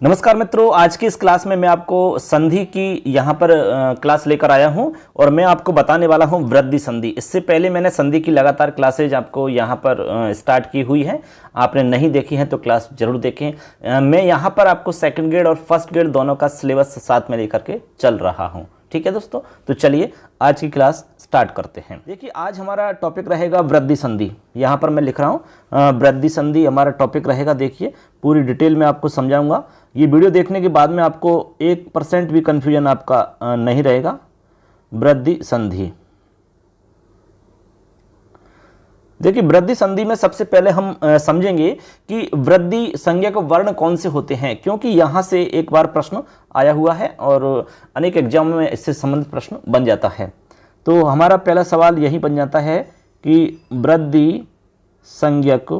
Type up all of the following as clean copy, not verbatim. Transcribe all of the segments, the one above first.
नमस्कार मित्रों, आज की इस क्लास में मैं आपको संधि की यहाँ पर क्लास लेकर आया हूँ और मैं आपको बताने वाला हूँ वृद्धि संधि। इससे पहले मैंने संधि की लगातार क्लासेज आपको यहाँ पर स्टार्ट की हुई है। आपने नहीं देखी है तो क्लास जरूर देखें। मैं यहाँ पर आपको सेकंड ग्रेड और फर्स्ट ग्रेड दोनों का सिलेबस साथ में लेकर के चल रहा हूँ। ठीक है दोस्तों, तो चलिए आज की क्लास स्टार्ट करते हैं। देखिए आज हमारा टॉपिक रहेगा वृद्धि संधि। यहाँ पर मैं लिख रहा हूँ वृद्धि संधि हमारा टॉपिक रहेगा। देखिए पूरी डिटेल में आपको समझाऊंगा। ये वीडियो देखने के बाद में आपको 1% भी कंफ्यूजन आपका नहीं रहेगा। वृद्धि संधि, देखिए वृद्धि संधि में सबसे पहले हम समझेंगे कि वृद्धि संज्ञक वर्ण कौन से होते हैं, क्योंकि यहाँ से एक बार प्रश्न आया हुआ है और अनेक एग्जाम में इससे संबंधित प्रश्न बन जाता है। तो हमारा पहला सवाल यही बन जाता है कि वृद्धि संज्ञक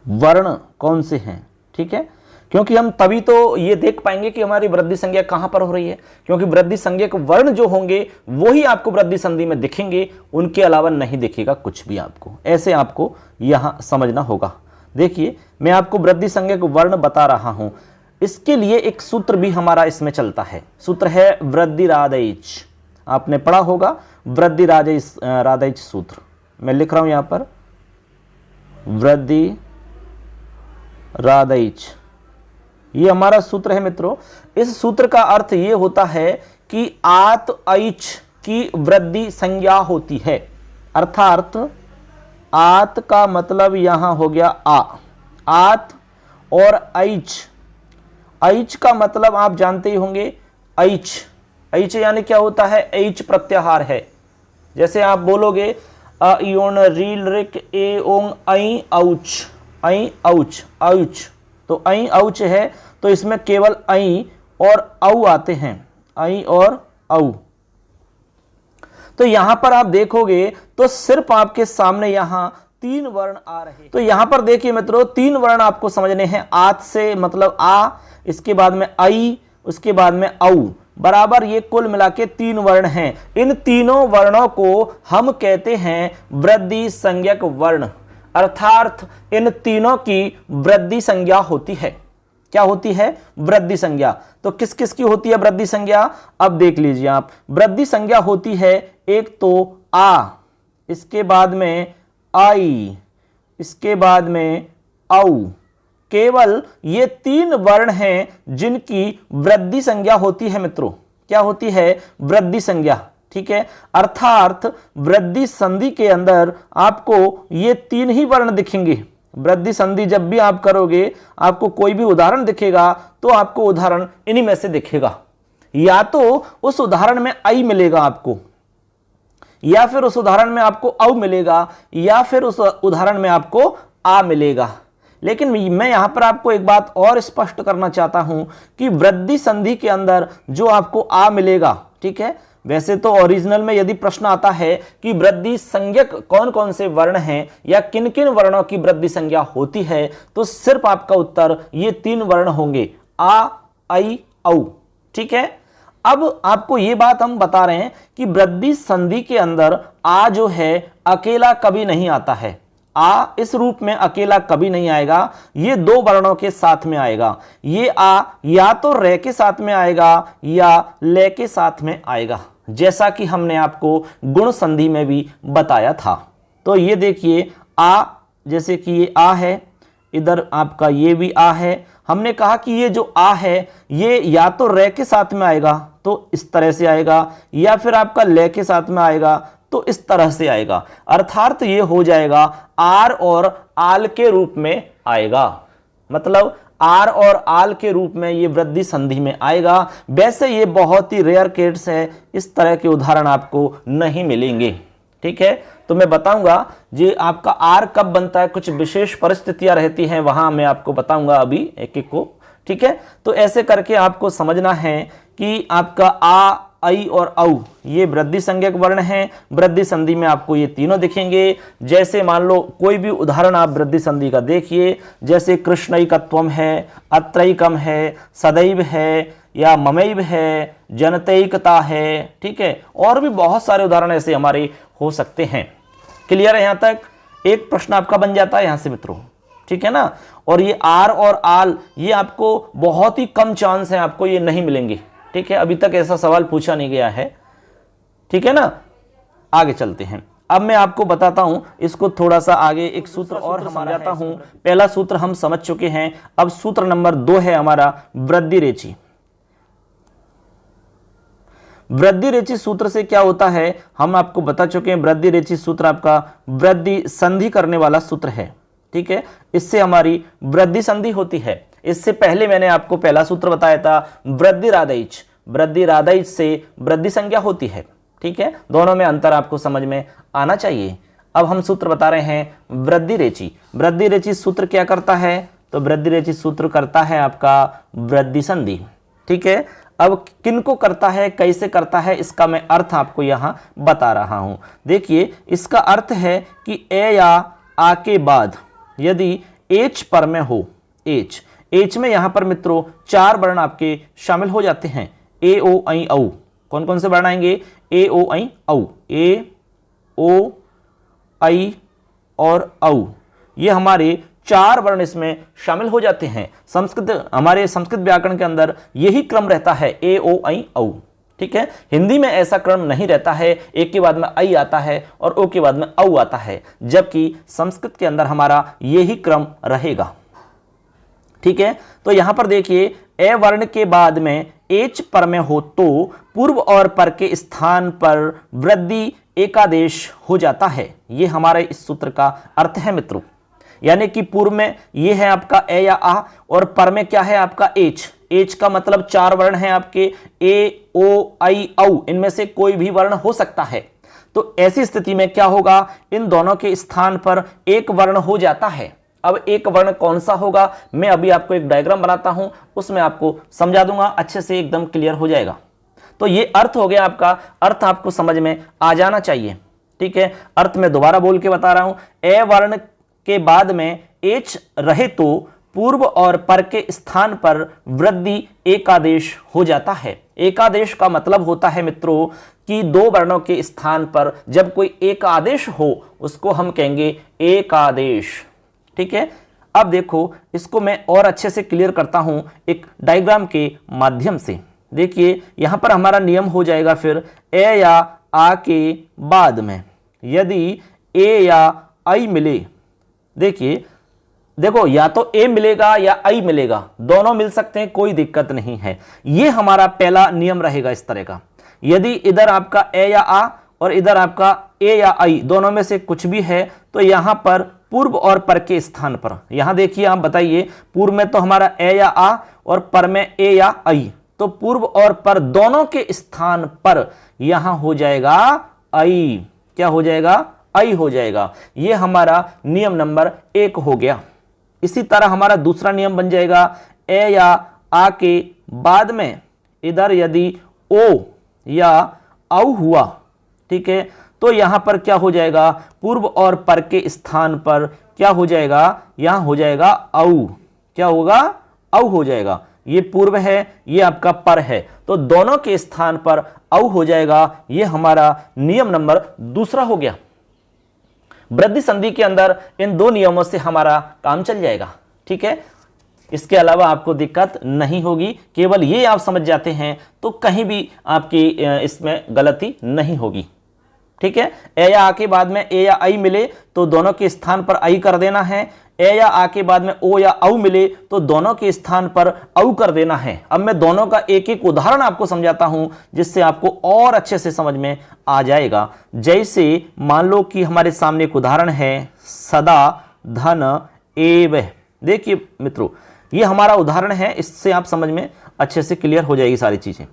वर्ण कौन से हैं। ठीक है, क्योंकि हम तभी तो ये देख पाएंगे कि हमारी वृद्धि संज्ञा कहां पर हो रही है, क्योंकि वृद्धि संज्ञक वर्ण जो होंगे वो ही आपको वृद्धि संधि में दिखेंगे, उनके अलावा नहीं दिखेगा कुछ भी आपको। ऐसे आपको यहां समझना होगा। देखिए मैं आपको वृद्धि संज्ञक वर्ण बता रहा हूं, इसके लिए एक सूत्र भी हमारा इसमें चलता है। सूत्र है वृद्धिरादैच। आपने पढ़ा होगा वृद्धिरादैच सूत्र। मैं लिख रहा हूं यहां पर वृद्धिरादैच, ये हमारा सूत्र है मित्रों। इस सूत्र का अर्थ ये होता है कि आत ऐच की वृद्धि संज्ञा होती है। अर्थात आत का मतलब यहां हो गया आ, आत, और ऐच का मतलब आप जानते ही होंगे ऐच यानी क्या होता है, ऐच प्रत्याहार है। जैसे आप बोलोगे अ इयोन रील रिक ए ओंग ऐ औच, तो ऐ औच है तो इसमें केवल ऐ और औ आते हैं, ऐ और औ। तो यहां पर आप देखोगे तो सिर्फ आपके सामने यहां 3 वर्ण आ रहे। तो यहां पर देखिए मित्रों 3 वर्ण आपको समझने हैं। आत से मतलब आ, इसके बाद में ऐ, उसके बाद में औ, बराबर ये कुल मिला के 3 वर्ण हैं। इन तीनों वर्णों को हम कहते हैं वृद्धि संज्ञक वर्ण, अर्थात इन तीनों की वृद्धि संज्ञा होती है। क्या होती है? वृद्धि संज्ञा। तो किस किस की होती है वृद्धि संज्ञा? अब देख लीजिए आप, वृद्धि संज्ञा होती है एक तो आ, इसके बाद में आई, इसके बाद में औ। केवल ये 3 वर्ण हैं जिनकी वृद्धि संज्ञा होती है मित्रों। क्या होती है? वृद्धि संज्ञा। ठीक है, अर्थात वृद्धि संधि के अंदर आपको ये 3 ही वर्ण दिखेंगे। वृद्धि संधि जब भी आप करोगे, आपको कोई भी उदाहरण दिखेगा तो आपको उदाहरण इन्हीं में से दिखेगा। या तो उस उदाहरण में आई मिलेगा आपको, या फिर उस उदाहरण में आपको औ मिलेगा, या फिर उस उदाहरण में आपको आ मिलेगा। लेकिन मैं यहां पर आपको एक बात और स्पष्ट करना चाहता हूं कि वृद्धि संधि के अंदर जो आपको आ मिलेगा, ठीक है, वैसे तो ओरिजिनल में यदि प्रश्न आता है कि वृद्धि संज्ञक कौन कौन से वर्ण हैं या किन किन वर्णों की वृद्धि संज्ञा होती है, तो सिर्फ आपका उत्तर ये 3 वर्ण होंगे, आ, ऐ, औ। ठीक है, अब आपको ये बात हम बता रहे हैं कि वृद्धि संधि के अंदर आ जो है अकेला कभी नहीं आता है। आ इस रूप में अकेला कभी नहीं आएगा, ये 2 वर्णों के साथ में आएगा। ये आ या तो रे के साथ में आएगा या ले के साथ में आएगा, जैसा कि हमने आपको गुण संधि में भी बताया था। तो ये देखिए आ, जैसे कि ये आ है, इधर आपका ये भी आ है। हमने कहा कि ये जो आ है ये या तो रे के साथ में आएगा तो इस तरह से आएगा, या फिर आपका ले के साथ में आएगा तो इस तरह से आएगा। अर्थात ये हो जाएगा आर और आल के रूप में आएगा, मतलब आर और आल के रूप में ये वृद्धि संधि में आएगा। वैसे ये बहुत ही रेयर केस है, इस तरह के उदाहरण आपको नहीं मिलेंगे। ठीक है, तो मैं बताऊंगा जी आपका आर कब बनता है, कुछ विशेष परिस्थितियां रहती हैं, वहां मैं आपको बताऊंगा अभी एक एक को। ठीक है, तो ऐसे करके आपको समझना है कि आपका आ, ऐ और औ ये वृद्धि संज्ञक वर्ण हैं। वृद्धि संधि में आपको ये तीनों दिखेंगे। जैसे मान लो कोई भी उदाहरण आप वृद्धि संधि का देखिए, जैसे कृष्णैकत्वम है, अत्रैकम है, सदैव है, या ममैव है, जनतैकता है। ठीक है, और भी बहुत सारे उदाहरण ऐसे हमारे हो सकते हैं। क्लियर है यहां तक? एक प्रश्न आपका बन जाता है यहां से मित्रों। ठीक है ना। और ये आर और आल ये आपको बहुत ही कम चांस है आपको ये नहीं मिलेंगे। ठीक है, अभी तक ऐसा सवाल पूछा नहीं गया है। ठीक है ना, आगे चलते हैं। अब मैं आपको बताता हूं इसको थोड़ा सा आगे, एक सूत्र और हम समझाता हूं। पहला सूत्र हम समझ चुके हैं, अब सूत्र नंबर 2 है हमारा वृद्धिरेचि। वृद्धिरेचि सूत्र से क्या होता है हम आपको बता चुके हैं। वृद्धिरेचि सूत्र आपका वृद्धि संधि करने वाला सूत्र है। ठीक है, इससे हमारी वृद्धि संधि होती है। इससे पहले मैंने आपको पहला सूत्र बताया था वृद्धिरादैच। वृद्धिरादैच से वृद्धि संज्ञा होती है। ठीक है, दोनों में अंतर आपको समझ में आना चाहिए। अब हम सूत्र बता रहे हैं वृद्धिरेचि। वृद्धिरेचि सूत्र क्या करता है, तो वृद्धिरेचि सूत्र करता है आपका वृद्धि संधि। ठीक है, अब किनको करता है, कैसे करता है, इसका मैं अर्थ आपको यहां बता रहा हूं। देखिए, इसका अर्थ है कि ए या आ के बाद यदि एच पर में हो, एच में यहां पर मित्रों 4 वर्ण आपके शामिल हो जाते हैं। ए ओ ऐ औ। कौन कौन से वर्ण आएंगे, ए ओ ऐ औ, ए ओ ऐ और औ, ये हमारे 4 वर्ण इसमें शामिल हो जाते हैं। हमारे संस्कृत व्याकरण के अंदर यही क्रम रहता है, ए ओ ऐ औ। ठीक है, हिंदी में ऐसा क्रम नहीं रहता है, एक के बाद में ऐ आता है और ओ के बाद में औ आता है, जबकि संस्कृत के अंदर हमारा यही क्रम रहेगा। ठीक है, तो यहां पर देखिए, ए वर्ण के बाद में एच पर में हो तो पूर्व और पर के स्थान पर वृद्धि एकादेश हो जाता है। यह हमारे इस सूत्र का अर्थ है मित्रों। यानी कि पूर्व में ये है आपका ए या आ और पर में क्या है आपका एच। एच का मतलब 4 वर्ण हैं आपके, ए ओ ऐ औ, इनमें से कोई भी वर्ण हो सकता है। तो ऐसी स्थिति में क्या होगा, इन दोनों के स्थान पर एक वर्ण हो जाता है। अब एक वर्ण कौन सा होगा, मैं अभी आपको एक डायग्राम बनाता हूं, उसमें आपको समझा दूंगा, अच्छे से एकदम क्लियर हो जाएगा। तो ये अर्थ हो गया आपका, अर्थ आपको समझ में आ जाना चाहिए। ठीक है, अर्थ में दोबारा बोल के बता रहा हूं, ए वर्ण के बाद में एच रहे तो पूर्व और पर के स्थान पर वृद्धि एकादेश हो जाता है। एकादेश का मतलब होता है मित्रों कि 2 वर्णों के स्थान पर जब कोई एक आदेश हो उसको हम कहेंगे एकादेश। ठीक है, अब देखो इसको मैं और अच्छे से क्लियर करता हूं एक डायग्राम के माध्यम से। देखिए, यहां पर हमारा नियम हो जाएगा फिर, ए या आ के बाद में यदि ए या ऐ मिले, देखिए देखो या तो ए मिलेगा या ऐ मिलेगा, दोनों मिल सकते हैं, कोई दिक्कत नहीं है। यह हमारा पहला नियम रहेगा इस तरह का। यदि इधर आपका ए या आ और इधर आपका ए या ऐ, दोनों में से कुछ भी है, तो यहां पर पूर्व और पर के स्थान पर, यहां देखिए आप बताइए, पूर्व में तो हमारा ए या आ और पर में ए या ऐ, तो पूर्व और पर दोनों के स्थान पर यहां हो जाएगा ऐ। क्या हो जाएगा, ऐ हो जाएगा। यह हमारा नियम नंबर 1 हो गया। इसी तरह हमारा दूसरा नियम बन जाएगा, ए या आ के बाद में इधर यदि ओ या औ हुआ, ठीक है, तो यहां पर क्या हो जाएगा, पूर्व और पर के स्थान पर क्या हो जाएगा, यहां हो जाएगा औ। क्या होगा, औ हो जाएगा। ये पूर्व है, ये आपका पर है, तो दोनों के स्थान पर औ हो जाएगा। ये हमारा नियम नंबर 2 हो गया। वृद्धि संधि के अंदर इन 2 नियमों से हमारा काम चल जाएगा। ठीक है, इसके अलावा आपको दिक्कत नहीं होगी। केवल ये आप समझ जाते हैं तो कहीं भी आपकी इसमें गलती नहीं होगी। ठीक है, ए या आ के बाद में ए या ऐ मिले तो दोनों के स्थान पर ऐ कर देना है। ए या आ के बाद में ओ या औ मिले तो दोनों के स्थान पर औ कर देना है। अब मैं दोनों का एक एक उदाहरण आपको समझाता हूं जिससे आपको और अच्छे से समझ में आ जाएगा। जैसे मान लो कि हमारे सामने एक उदाहरण है, सदा धन एव। देखिए मित्रों, ये हमारा उदाहरण है, इससे आप समझ में अच्छे से क्लियर हो जाएगी सारी चीजें।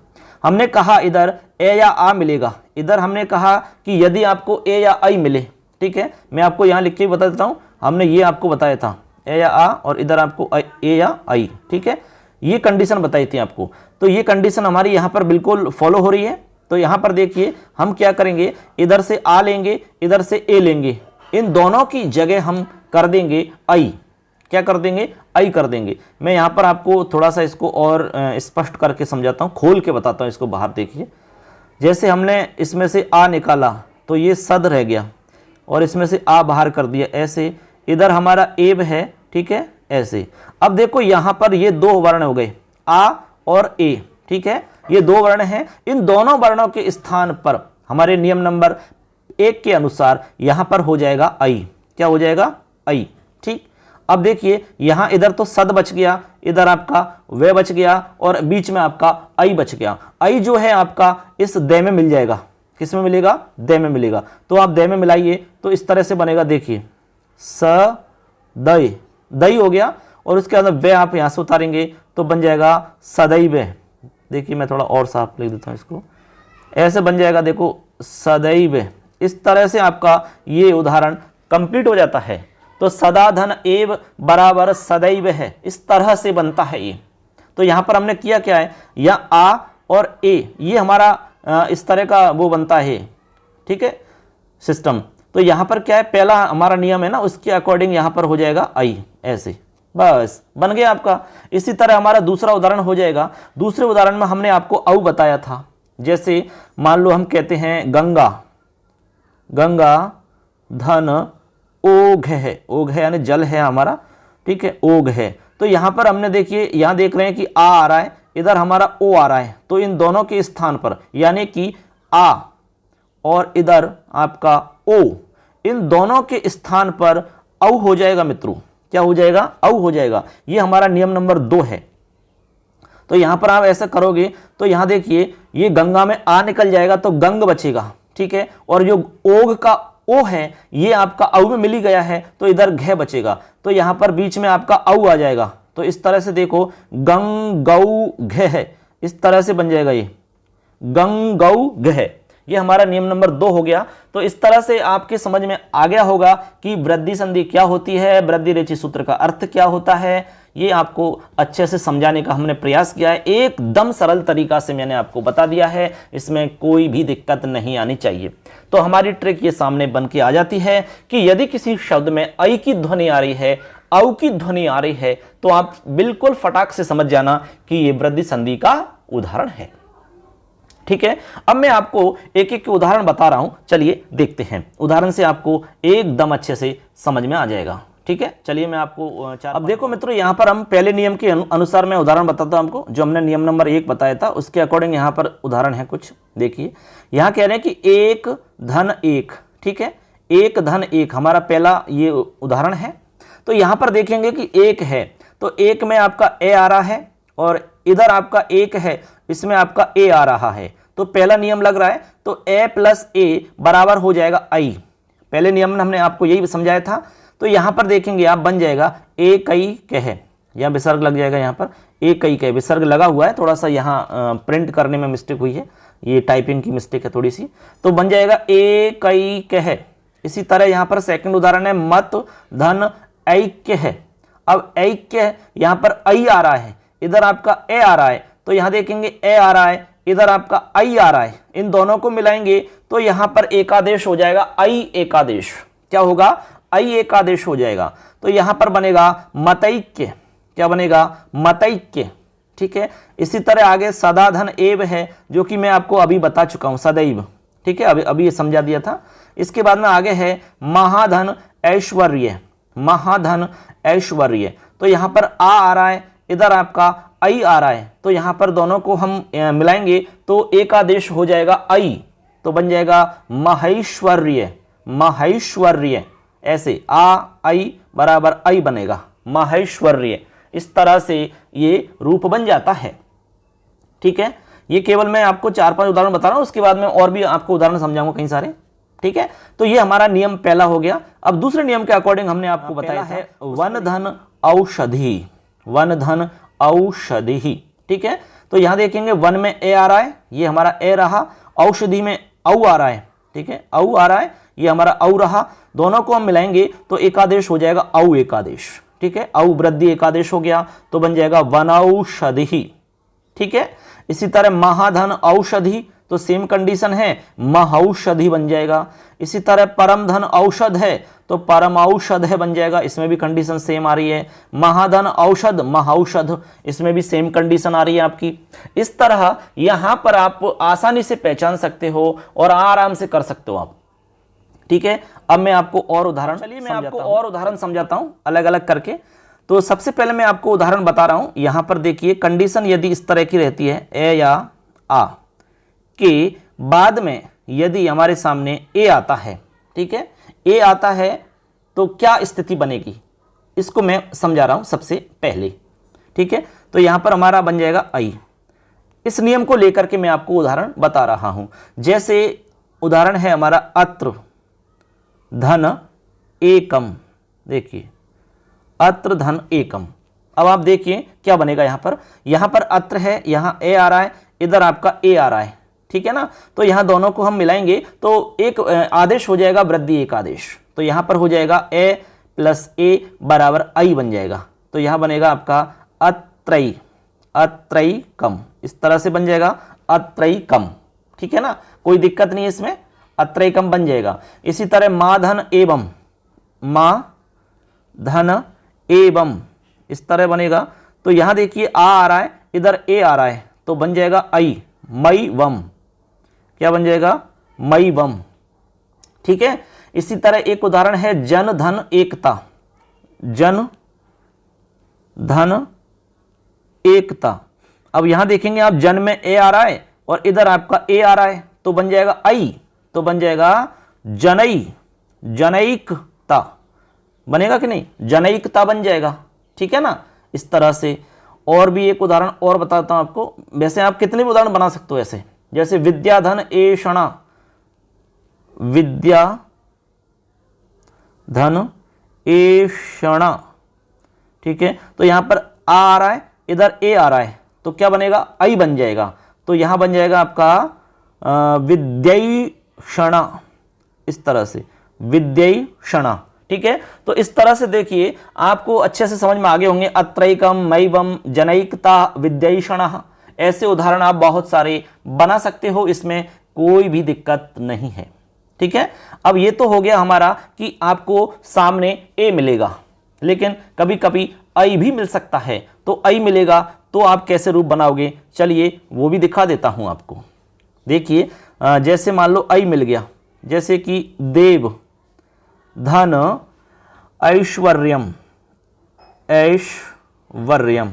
हमने कहा इधर ए या आ मिलेगा, इधर हमने कहा कि यदि आपको ए या ऐ मिले। ठीक है, मैं आपको यहां लिख के बता देता हूं, हमने ये आपको बताया था, ए या आ और इधर आपको ए या ऐ। ठीक है, ये कंडीशन बताई थी आपको, तो ये कंडीशन हमारी यहां पर बिल्कुल फॉलो हो रही है। तो यहां पर देखिए हम क्या करेंगे, इधर से आ लेंगे, इधर से ए लेंगे, इन दोनों की जगह हम कर देंगे ऐ। क्या कर देंगे, ऐ कर देंगे। मैं यहां पर आपको थोड़ा सा इसको और स्पष्ट करके समझाता हूं, खोल के बताता हूं इसको। बाहर देखिए, जैसे हमने इसमें से आ निकाला तो ये सद रह गया और इसमें से आ बाहर कर दिया, ऐसे। इधर हमारा एब है, ठीक है, ऐसे। अब देखो यहां पर ये दो वर्ण हो गए आ और ए, ठीक है, ये दो वर्ण हैं। इन दोनों वर्णों के स्थान पर हमारे नियम नंबर 1 के अनुसार यहां पर हो जाएगा आई। क्या हो जाएगा? आई। ठीक, अब देखिए यहां इधर तो सद बच गया, इधर आपका वे बच गया और बीच में आपका आई बच गया। आई जो है आपका इस दे में मिल जाएगा। किस में मिलेगा? दे में मिलेगा। तो आप दे में मिलाइए तो इस तरह से बनेगा, देखिए स दई, दई हो गया और उसके अंदर वे आप यहां से उतारेंगे तो बन जाएगा सदैव। देखिए मैं थोड़ा और साफ लिख देता हूं इसको, ऐसे बन जाएगा, देखो सदैव। इस तरह से आपका ये उदाहरण कंप्लीट हो जाता है। तो सदा धन एव बराबर सदैव है, इस तरह से बनता है ये। तो यहां पर हमने किया क्या है, या आ और ए ये हमारा इस तरह का वो बनता है, ठीक है, सिस्टम। तो यहां पर क्या है, पहला हमारा नियम है ना, उसके अकॉर्डिंग यहां पर हो जाएगा आई, ऐसे बस बन गया आपका। इसी तरह हमारा दूसरा उदाहरण हो जाएगा। दूसरे उदाहरण में हमने आपको औ बताया था। जैसे मान लो हम कहते हैं गंगा, गंगा धन ओघ है, ओघ है यानी जल है हमारा, ठीक है, ओघ है। तो यहां पर हमने देखिए यहां देख रहे हैं कि आ रहा है, इधर हमारा ओ आ रहा है। तो इन दोनों के स्थान पर यानी कि आ और इधर आपका ओ, इन दोनों के स्थान पर औ हो जाएगा मित्रों। क्या हो जाएगा? औ हो जाएगा। ये हमारा नियम नंबर 2 है। तो यहां पर आप ऐसा करोगे तो यहां देखिए ये गंगा में आ निकल जाएगा तो गंग बचेगा, ठीक है, और जो ओग का ओ है ये आपका औ में मिली गया है तो इधर घ बचेगा। तो यहां पर बीच में आपका औ आ जाएगा। तो इस तरह से देखो गंग गौ घ है, इस तरह से बन जाएगा ये गंग गौ घ। ये हमारा नियम नंबर 2 हो गया। तो इस तरह से आपके समझ में आ गया होगा कि वृद्धि संधि क्या होती है, वृद्धि रेचि सूत्र का अर्थ क्या होता है। ये आपको अच्छे से समझाने का हमने प्रयास किया है। एकदम सरल तरीका से मैंने आपको बता दिया है, इसमें कोई भी दिक्कत नहीं आनी चाहिए। तो हमारी ट्रिक ये सामने बन के आ जाती है कि यदि किसी शब्द में ऐ की ध्वनि आ रही है, औ की ध्वनि आ रही है, तो आप बिल्कुल फटाक से समझ जाना कि ये वृद्धि संधि का उदाहरण है। ठीक है, अब मैं आपको एक एक उदाहरण बता रहा हूं, चलिए देखते हैं। उदाहरण से आपको एकदम अच्छे से समझ में आ जाएगा। ठीक है, चलिए मैं आपको अब देखो मित्रों, यहां पर हम पहले नियम के अनुसार मैं उदाहरण बताता हूं आपको, जो हमने नियम नंबर 1 बताया था उसके अकॉर्डिंग यहां पर उदाहरण है कुछ। देखिए यहां कह रहे हैं कि 1 धन 1, ठीक है, 1 धन 1 हमारा पहला ये उदाहरण है। तो यहां पर देखेंगे कि 1 है तो 1 में आपका ए आ रहा है और इधर आपका 1 है, इसमें आपका ए आ रहा है। तो पहला नियम लग रहा है, तो ए प्लस ए बराबर हो जाएगा आई। पहले नियम में हमने आपको यही समझाया था। तो यहां पर देखेंगे आप बन जाएगा ए कई कह, यहां विसर्ग लग जाएगा, यहां पर ए कई कह विसर्ग लगा हुआ है, थोड़ा सा यहां प्रिंट करने में मिस्टेक हुई है, ये टाइपिंग की मिस्टेक है थोड़ी सी। तो बन जाएगा ए कई कह। इसी तरह यहां पर सेकंड उदाहरण है मत धन ऐक्य है। अब ऐक्य यहां पर आई आ रहा है, इधर आपका ए आ रहा है, तो यहां देखेंगे ए आ रहा है, इधर आपका आई आ रहा है, इन दोनों को मिलाएंगे तो यहां पर एकादेश हो जाएगा, आई एकादेश। क्या होगा? आई एकादेश हो जाएगा। तो यहां पर बनेगा मतैक्य। क्या बनेगा? मतैक्य। ठीक है, इसी तरह आगे सदा धन एव है, जो कि मैं आपको अभी बता चुका हूं, सदैव। ठीक है, अभी ये समझा दिया था। इसके बाद में आगे है महाधन ऐश्वर्य, महाधन ऐश्वर्य। तो यहां पर आ रहा है, इधर आपका आई आ रहा है, तो यहां पर दोनों को हम मिलाएंगे तो एकादेश हो जाएगा आई, तो बन जाएगा महेश्वर्य, महेश्वर्य। ऐसे आ आई बराबर आई बनेगा, महेश्वर्य। इस तरह से ये रूप बन जाता है। ठीक है, ये केवल मैं आपको 4-5 उदाहरण बता रहा हूं, उसके बाद में और भी आपको उदाहरण समझाऊंगा कई सारे। ठीक है, तो ये हमारा नियम पहला हो गया। अब दूसरे नियम के अकॉर्डिंग हमने आपको बताया है वन धन औषधि, वन धन औषधि। ठीक है, तो यहां देखेंगे वन में ए आ रहा है, ये हमारा ए रहा, औषधि में औ आ रहा है। ठीक है, औ आ रहा है, ये हमारा औ रहा, दोनों को हम मिलाएंगे तो एकादेश हो जाएगा, औ एकादेश। ठीक है, औ वृद्धि एकादेश हो गया तो बन जाएगा वनौषधि। ठीक है, इसी तरह महाधन औषधि, तो सेम कंडीशन है, महौषधि बन जाएगा। इसी तरह परम धन औषध है तो परम औषध है बन जाएगा, इसमें भी कंडीशन सेम आ रही है। महाधन औषध, महौषध, इसमें भी सेम कंडीशन आ रही है आपकी। इस तरह यहां पर आप आसानी से पहचान सकते हो और आराम से कर सकते हो आप। ठीक है, अब मैं आपको और उदाहरण, चलिए मैं आपको और उदाहरण समझाता हूं अलग अलग करके। तो सबसे पहले मैं आपको उदाहरण बता रहा हूं। यहां पर देखिए कंडीशन यदि इस तरह की रहती है ए या आ के बाद में यदि हमारे सामने ए आता है, ठीक है, ए आता है तो क्या स्थिति बनेगी इसको मैं समझा रहा हूं सबसे पहले, ठीक है। तो यहां पर हमारा बन जाएगा आई। इस नियम को लेकर के मैं आपको उदाहरण बता रहा हूं। जैसे उदाहरण है हमारा अत्र धन एकम, देखिए अत्र धन एकम। अब आप देखिए क्या बनेगा। यहां पर अत्र है, यहां ए आ रहा है, इधर आपका ए आ रहा है, ठीक है ना। तो यहां दोनों को हम मिलाएंगे तो एक आदेश हो जाएगा वृद्धि एक आदेश। तो यहां पर हो जाएगा ए प्लस ए बराबर आई बन जाएगा। तो यहां बनेगा आपका अत्रयी, अत्रयी कम, इस तरह से बन जाएगा अत्रयी कम, ठीक है ना, कोई दिक्कत नहीं है इसमें, अत्रयी कम बन जाएगा। इसी तरह मा धन एवं, मा धन एवं, इस तरह बनेगा। तो यहां देखिए आ रहा है, इधर ए आ रहा है, तो बन जाएगा आई, मई वम, क्या बन जाएगा मई वम, ठीक है। इसी तरह एक उदाहरण है जन धन एकता, जन धन एकता। अब यहां देखेंगे आप जन में ए आ रहा है और इधर आपका ए आ रहा है, तो बन जाएगा आई, तो बन जाएगा जनई, जनईकता बनेगा कि नहीं, जनईकता बन जाएगा, ठीक है ना। इस तरह से और भी एक उदाहरण और बताता हूं आपको। वैसे आप कितने भी उदाहरण बना सकते हो ऐसे, जैसे विद्याधन एषणा, विद्या धन एषणा, ठीक है। तो यहां पर आ रहा है, इधर ए आ रहा है, तो क्या बनेगा आई बन जाएगा। तो यहां बन जाएगा आपका विद्यैषणा, इस तरह से विद्यैषणा, ठीक है। तो इस तरह से देखिए आपको अच्छे से समझ में आगे होंगे। अत्रैकम, मैवम, जनैकता, विद्यैषणः, ऐसे उदाहरण आप बहुत सारे बना सकते हो, इसमें कोई भी दिक्कत नहीं है, ठीक है। अब ये तो हो गया हमारा कि आपको सामने ए मिलेगा, लेकिन कभी कभी आई भी मिल सकता है। तो आई मिलेगा तो आप कैसे रूप बनाओगे, चलिए वो भी दिखा देता हूं आपको। देखिए जैसे मान लो आई मिल गया, जैसे कि देव धन ऐश्वर्यम, ऐश्वर्यम,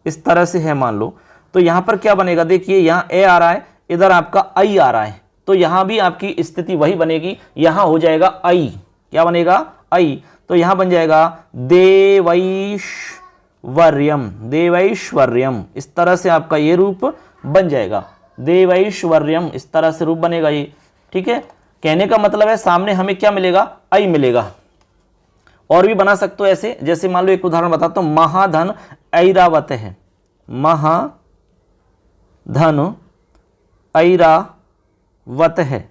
इस तरह से है मान लो। तो यहां पर क्या बनेगा, देखिए यहां ए आ रहा है, इधर आपका आई आ रहा है, तो यहां भी आपकी स्थिति वही बनेगी, यहां हो जाएगा आई, क्या बनेगा आई। तो यहां बन जाएगा देवैश्वर्यम, देवैश्वर्यम, इस तरह से आपका ये रूप बन जाएगा, देवैश्वर्यम, इस तरह से रूप बनेगा ये, ठीक है। कहने का मतलब है सामने हमें क्या मिलेगा, आई मिलेगा। और भी बना सकते हो ऐसे, जैसे मान लो एक उदाहरण बताता हूं, महाधन ऐरावत है, महाधन ऐरावत है,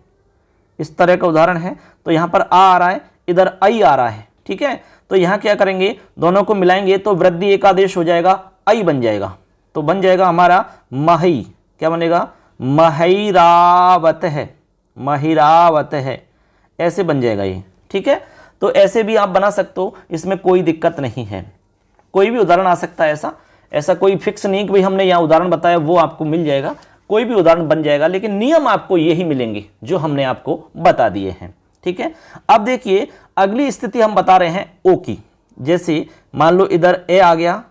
इस तरह का उदाहरण है। तो यहां पर आ रहा है, इधर आई आ रहा है, ठीक है। तो यहां क्या करेंगे, दोनों को मिलाएंगे तो वृद्धि एकादेश हो जाएगा, आई बन जाएगा। तो बन जाएगा हमारा मही, क्या बनेगा महिरावत है, महिरावत है, ऐसे बन जाएगा ये, ठीक है। तो ऐसे भी आप बना सकते हो, इसमें कोई दिक्कत नहीं है, कोई भी उदाहरण आ सकता है। ऐसा कोई फिक्स नहीं कि भाई हमने यहाँ उदाहरण बताया वो आपको मिल जाएगा, कोई भी उदाहरण बन जाएगा, लेकिन नियम आपको यही मिलेंगे जो हमने आपको बता दिए हैं, ठीक है। अब देखिए अगली स्थिति हम बता रहे हैं ओ की। जैसे मान लो इधर ए आ गया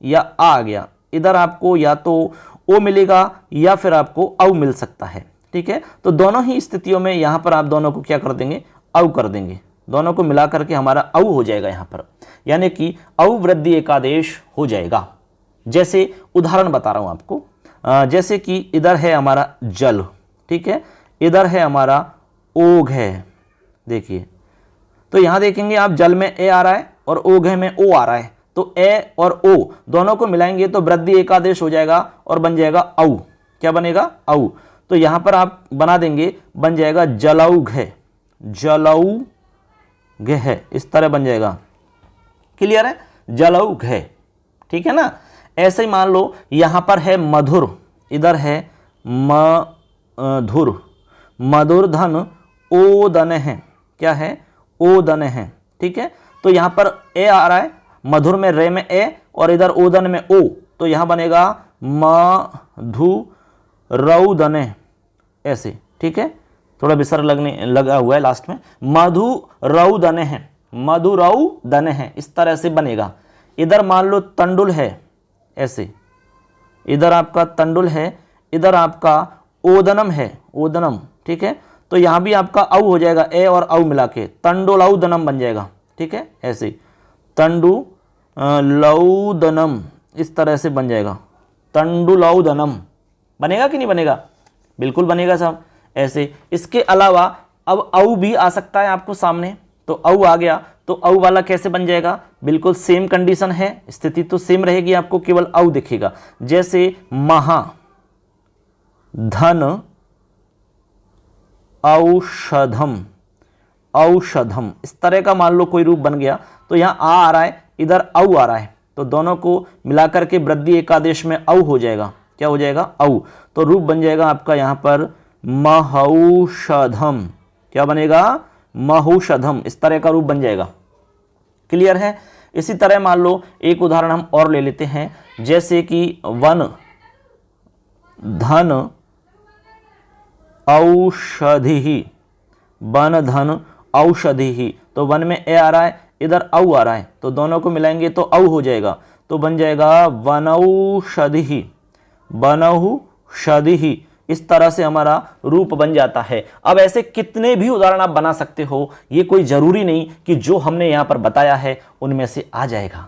या आ गया, इधर आपको या तो ओ मिलेगा या फिर आपको औ मिल सकता है, ठीक है। तो दोनों ही स्थितियों में यहां पर आप दोनों को क्या कर देंगे, औ कर देंगे, दोनों को मिला करके हमारा औ हो जाएगा यहां पर, यानी कि औ वृद्धि एकादेश हो जाएगा। जैसे उदाहरण बता रहा हूं आपको, जैसे कि इधर है हमारा जल, ठीक है, इधर है हमारा ओघ है, देखिए। तो यहां देखेंगे आप जल में ए आ रहा है और ओघ में ओ आ रहा है, तो ए और ओ दोनों को मिलाएंगे तो वृद्धि एकादेश हो जाएगा और बन जाएगा औ, क्या बनेगा औ। तो यहां पर आप बना देंगे, बन जाएगा जलौघ है, जलौघ है, इस तरह बन जाएगा, क्लियर है, जलौघ है, ठीक है ना। ऐसे ही मान लो यहां पर है मधुर, इधर है मधुर, मधुर धन ओदन है, क्या है ओदन है, ठीक है। तो यहां पर ए आ रहा है, मधुर में रे में ए और इधर ओदन में ओ, तो यहां बनेगा मधुरौदने, ऐसे, ठीक है। थोड़ा विसर्ग लगा हुआ है लास्ट में, मधुरौदने है, मधुरऊ दन है, इस तरह से बनेगा। इधर मान लो तंडुल है, ऐसे, इधर आपका तंडुल है, इधर आपका ओदनम है, ओदनम, ठीक है। तो यहां भी आपका औ हो जाएगा, ए और औ मिला के तंडुलौदनम बन जाएगा, ठीक है, ऐसे तंडुलौदनम, इस तरह से बन जाएगा, तंडुलौदनम। बनेगा कि नहीं बनेगा? बिल्कुल बनेगा साहब, ऐसे। इसके अलावा अब औ भी आ सकता है आपको सामने, तो औ आ गया, तो औ वाला कैसे बन जाएगा? बिल्कुल सेम कंडीशन है, स्थिति तो सेम रहेगी, आपको केवल औ दिखेगा। जैसे महा, धन, औषधम, औषधम, इस तरह का मान लो कोई रूप बन गया। तो यहां आ रहा है, इधर औ आ रहा है, तो दोनों को मिलाकर के वृद्धि एकादेश में औ हो जाएगा। क्या हो जाएगा? औ। तो रूप बन जाएगा आपका यहां पर महौषधम। क्या बनेगा? महौषधम, इस तरह का रूप बन जाएगा। क्लियर है? इसी तरह मान लो एक उदाहरण हम और ले लेते हैं, जैसे कि वन, धन, औषधि, वन, धन, औषधि। तो वन में ए आ रहा है, इधर औ आ रहा है, तो दोनों को मिलाएंगे तो औ हो जाएगा, तो बन जाएगा वनौषधि, वनौषधि। इस तरह से हमारा रूप बन जाता है। अब ऐसे कितने भी उदाहरण आप बना सकते हो, ये कोई जरूरी नहीं कि जो हमने यहां पर बताया है उनमें से आ जाएगा,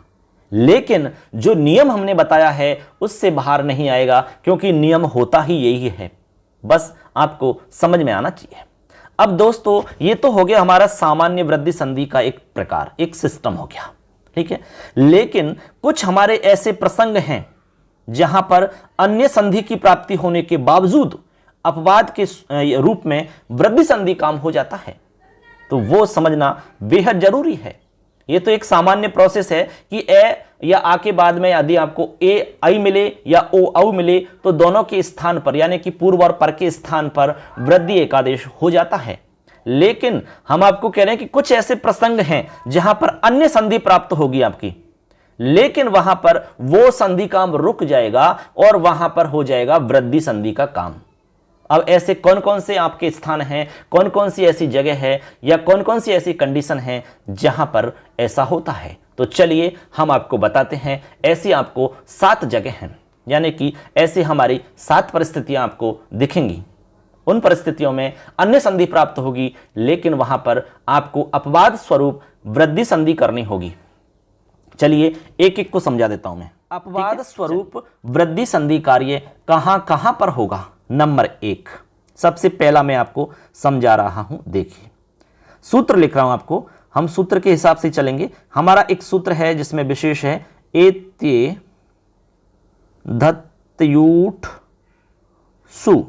लेकिन जो नियम हमने बताया है उससे बाहर नहीं आएगा, क्योंकि नियम होता ही यही है, बस आपको समझ में आना चाहिए। अब दोस्तों ये तो हो गया हमारा सामान्य वृद्धि संधि का एक प्रकार, एक सिस्टम हो गया, ठीक है। लेकिन कुछ हमारे ऐसे प्रसंग हैं जहां पर अन्य संधि की प्राप्ति होने के बावजूद अपवाद के रूप में वृद्धि संधि काम हो जाता है, तो वो समझना बेहद जरूरी है। ये तो एक सामान्य प्रोसेस है कि ए या आ के बाद में यदि आपको ए आई मिले या ओ औ मिले, तो दोनों के स्थान पर यानी कि पूर्व और पर के स्थान पर वृद्धि एकादेश हो जाता है। लेकिन हम आपको कह रहे हैं कि कुछ ऐसे प्रसंग हैं जहां पर अन्य संधि प्राप्त होगी आपकी, लेकिन वहां पर वो संधि काम रुक जाएगा और वहां पर हो जाएगा वृद्धि संधि का काम। अब ऐसे कौन कौन से आपके स्थान हैं, कौन कौन सी ऐसी जगह है या कौन कौन सी ऐसी कंडीशन है जहां पर ऐसा होता है, तो चलिए हम आपको बताते हैं। ऐसी आपको 7 जगह हैं, यानी कि ऐसे हमारी 7 परिस्थितियां आपको दिखेंगी। उन परिस्थितियों में अन्य संधि प्राप्त होगी, लेकिन वहां पर आपको अपवाद स्वरूप वृद्धि संधि करनी होगी। चलिए एक एक को समझा देता हूं मैं। अपवाद स्वरूप वृद्धि संधि कार्य कहां कहां पर होगा? नंबर 1, सबसे पहला मैं आपको समझा रहा हूं, देखिए सूत्र लिख रहा हूं आपको, हम सूत्र के हिसाब से चलेंगे। हमारा एक सूत्र है जिसमें विशेष है एत्ये धत्यूठ सु,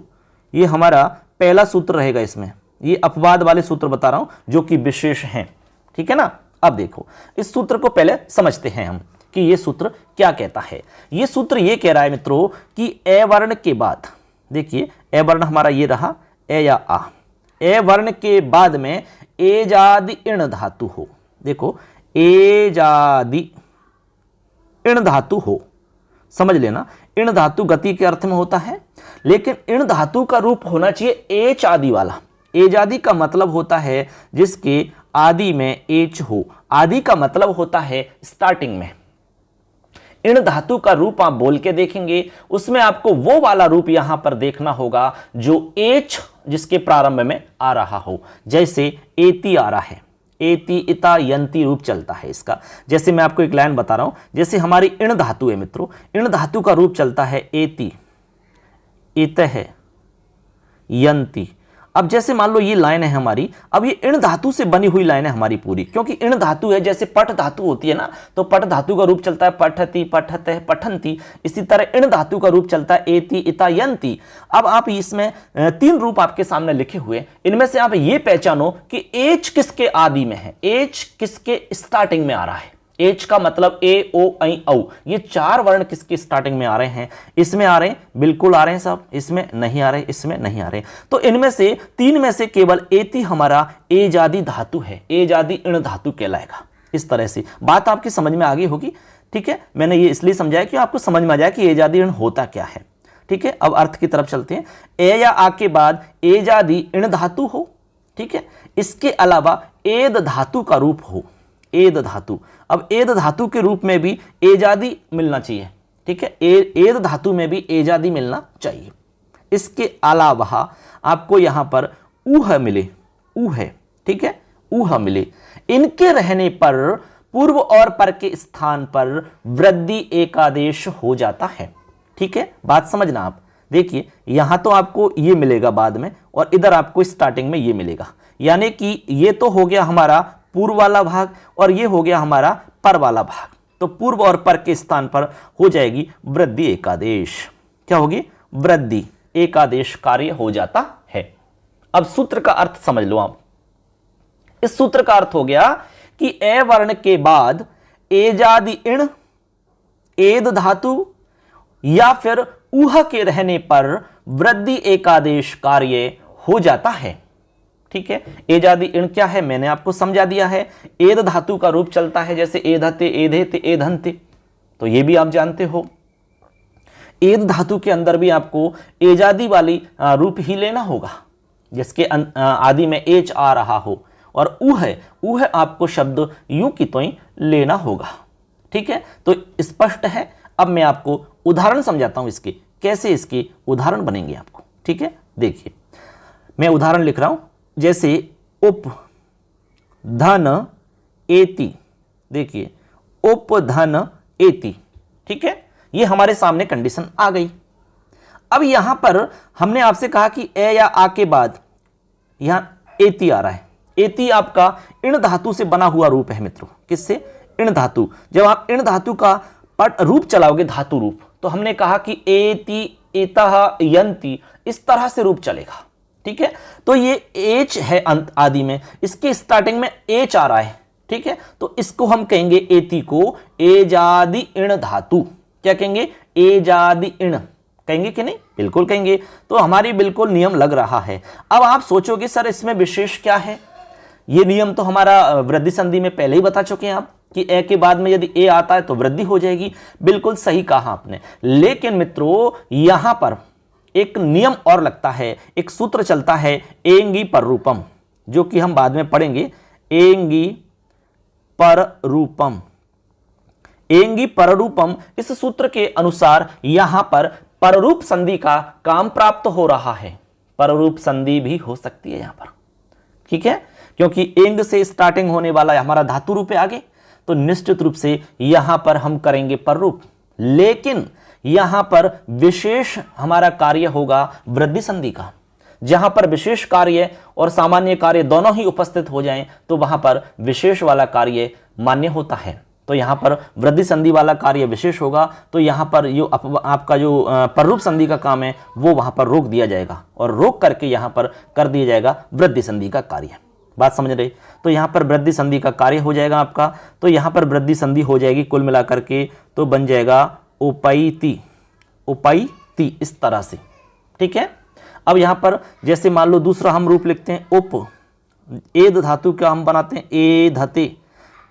ये हमारा पहला सूत्र रहेगा। इसमें ये अपवाद वाले सूत्र बता रहा हूं जो कि विशेष हैं, ठीक है ना। अब देखो इस सूत्र को पहले समझते हैं हम कि ये सूत्र क्या कहता है। ये सूत्र ये कह रहा है मित्रों कि ए वर्ण के बाद, देखिए ए वर्ण हमारा ये रहा, ए या आ, ए वर्ण के बाद में एजादि इण धातु हो। देखो एजादि इण धातु हो, समझ लेना। इण धातु गति के अर्थ में होता है, लेकिन इण धातु का रूप होना चाहिए एच आदि वाला। एजादि का मतलब होता है जिसके आदि में एच हो। आदि का मतलब होता है स्टार्टिंग में। इण धातु का रूप आप बोल के देखेंगे, उसमें आपको वो वाला रूप यहां पर देखना होगा जो एच जिसके प्रारंभ में आ रहा हो। जैसे एति आ रहा है, एति इता यंती रूप चलता है इसका। जैसे मैं आपको एक लाइन बता रहा हूं, जैसे हमारी इण धातु है मित्रों, इण धातु का रूप चलता है एति, इतः, यंती। अब जैसे मान लो ये लाइन है हमारी, अब ये इण धातु से बनी हुई लाइन है हमारी पूरी, क्योंकि इण धातु है। जैसे पठ धातु होती है ना, तो पठ धातु का रूप चलता है पठति, पठतः, पठन्ति। इसी तरह इण धातु का रूप चलता है एति, इता, यंती। अब आप इसमें 3 रूप आपके सामने लिखे हुए, इनमें से आप ये पहचानो कि एच किसके आदि में है, एच किसके स्टार्टिंग में आ रहा है। एच का मतलब ए ओ ऐ औ, ये 4 वर्ण किसके स्टार्टिंग में आ रहे हैं? इसमें आ रहे हैं, बिल्कुल आ रहे हैं साहब, इसमें नहीं आ रहे, इसमें नहीं आ रहे। तो इनमें से 3 में से केवल एति हमारा एजादि धातु है, एजादि इण धातु कहलाएगा। इस तरह से बात आपकी समझ में आ गई होगी, ठीक है। मैंने ये इसलिए समझाया कि आपको समझ में आ जाए कि एजादि इण होता क्या है, ठीक है। अब अर्थ की तरफ चलते हैं। ए या आ के बाद एजादि इण धातु हो, ठीक है। इसके अलावा एद धातु का रूप हो, एद धातु। अब एद धातु के रूप में भी एजादी मिलना चाहिए, ठीक है, एद धातु में भी एजादी मिलना चाहिए। इसके अलावा आपको यहां पर ऊह मिले, ऊह, ठीक है, ऊह मिले, इनके रहने पर पूर्व और पर के स्थान पर वृद्धि एकादेश हो जाता है, ठीक है। बात समझना आप, देखिए यहां तो आपको ये मिलेगा बाद में और इधर आपको स्टार्टिंग में ये मिलेगा, यानी कि ये तो हो गया हमारा पूर्व वाला भाग और ये हो गया हमारा पर वाला भाग। तो पूर्व और पर के स्थान पर हो जाएगी वृद्धि एकादेश। क्या होगी? वृद्धि एकादेश कार्य हो जाता है। अब सूत्र का अर्थ समझ लो आप। इस सूत्र का अर्थ हो गया कि ए वर्ण के बाद एजादि इण, एद धातु या फिर ऊह के रहने पर वृद्धि एकादेश कार्य हो जाता है, ठीक है। एजादि इण क्या है मैंने आपको समझा दिया है। एद धातु का रूप चलता है जैसे एधते, एधेते, एधन्ते, तो ये भी आप जानते हो। एद धातु के अंदर भी आपको एजादी वाली रूप ही लेना होगा जिसके आदि में एच आ रहा हो, और ऊह आपको शब्द यूं की तो ही लेना होगा, ठीक है। तो स्पष्ट है। अब मैं आपको उदाहरण समझाता हूं इसके, कैसे इसके उदाहरण बनेंगे आपको, ठीक है। देखिए मैं उदाहरण लिख रहा हूं, जैसे उप धन एति, देखिए उप धन एति, ठीक है। ये हमारे सामने कंडीशन आ गई। अब यहां पर हमने आपसे कहा कि ए या आ के बाद यहां एति आ रहा है। एति आपका इण धातु से बना हुआ रूप है मित्रों। किससे? इण धातु। जब आप इण धातु का रूप चलाओगे, धातु रूप, तो हमने कहा कि एति, एतः, यंति, इस तरह से रूप चलेगा, ठीक है। तो ये एच है अंत आदि में, इसके स्टार्टिंग में एच आ रहा है, ठीक है। तो इसको हम कहेंगे एति को एजादि इण धातु। क्या कहेंगे? एजादि इण कहेंगे कि नहीं? बिल्कुल कहेंगे। तो हमारी बिल्कुल नियम लग रहा है। अब आप सोचोगे सर इसमें विशेष क्या है? ये नियम तो हमारा वृद्धि संधि में पहले ही बता चुके हैं आप कि ए के बाद में यदि ए आता है तो वृद्धि हो जाएगी। बिल्कुल सही कहा आपने। लेकिन मित्रों यहां पर एक नियम और लगता है, एक सूत्र चलता है एंगी पर रूपम, जो कि हम बाद में पढ़ेंगे। एंगी पर रूपम, एंगी पर रूपम, इस सूत्र के अनुसार यहां पर पररूप संधि का काम प्राप्त हो रहा है। पररूप संधि भी हो सकती है यहां पर, ठीक है, क्योंकि एंग से स्टार्टिंग होने वाला हमारा धातु रूप है आगे, तो निश्चित रूप से यहां पर हम करेंगे पररूप। लेकिन यहां पर विशेष हमारा कार्य होगा वृद्धि संधि का। जहां पर विशेष कार्य और सामान्य कार्य दोनों ही उपस्थित हो जाएं तो वहां पर विशेष वाला कार्य मान्य होता है। तो यहां पर वृद्धि संधि वाला कार्य विशेष होगा, तो यहां पर जो आपका जो पररूप संधि का काम है वो वहां पर रोक दिया जाएगा और रोक करके यहां पर कर दिया जाएगा वृद्धि संधि का कार्य। बात समझ रहे? तो यहां पर वृद्धि संधि का कार्य हो जाएगा आपका। तो यहां पर वृद्धि संधि हो जाएगी कुल मिलाकर के, तो बन जाएगा उपैति, उपैति, इस तरह से, ठीक है। अब यहां पर जैसे मान लो दूसरा हम रूप लिखते हैं उप, एद धातु का हम बनाते हैं एधते,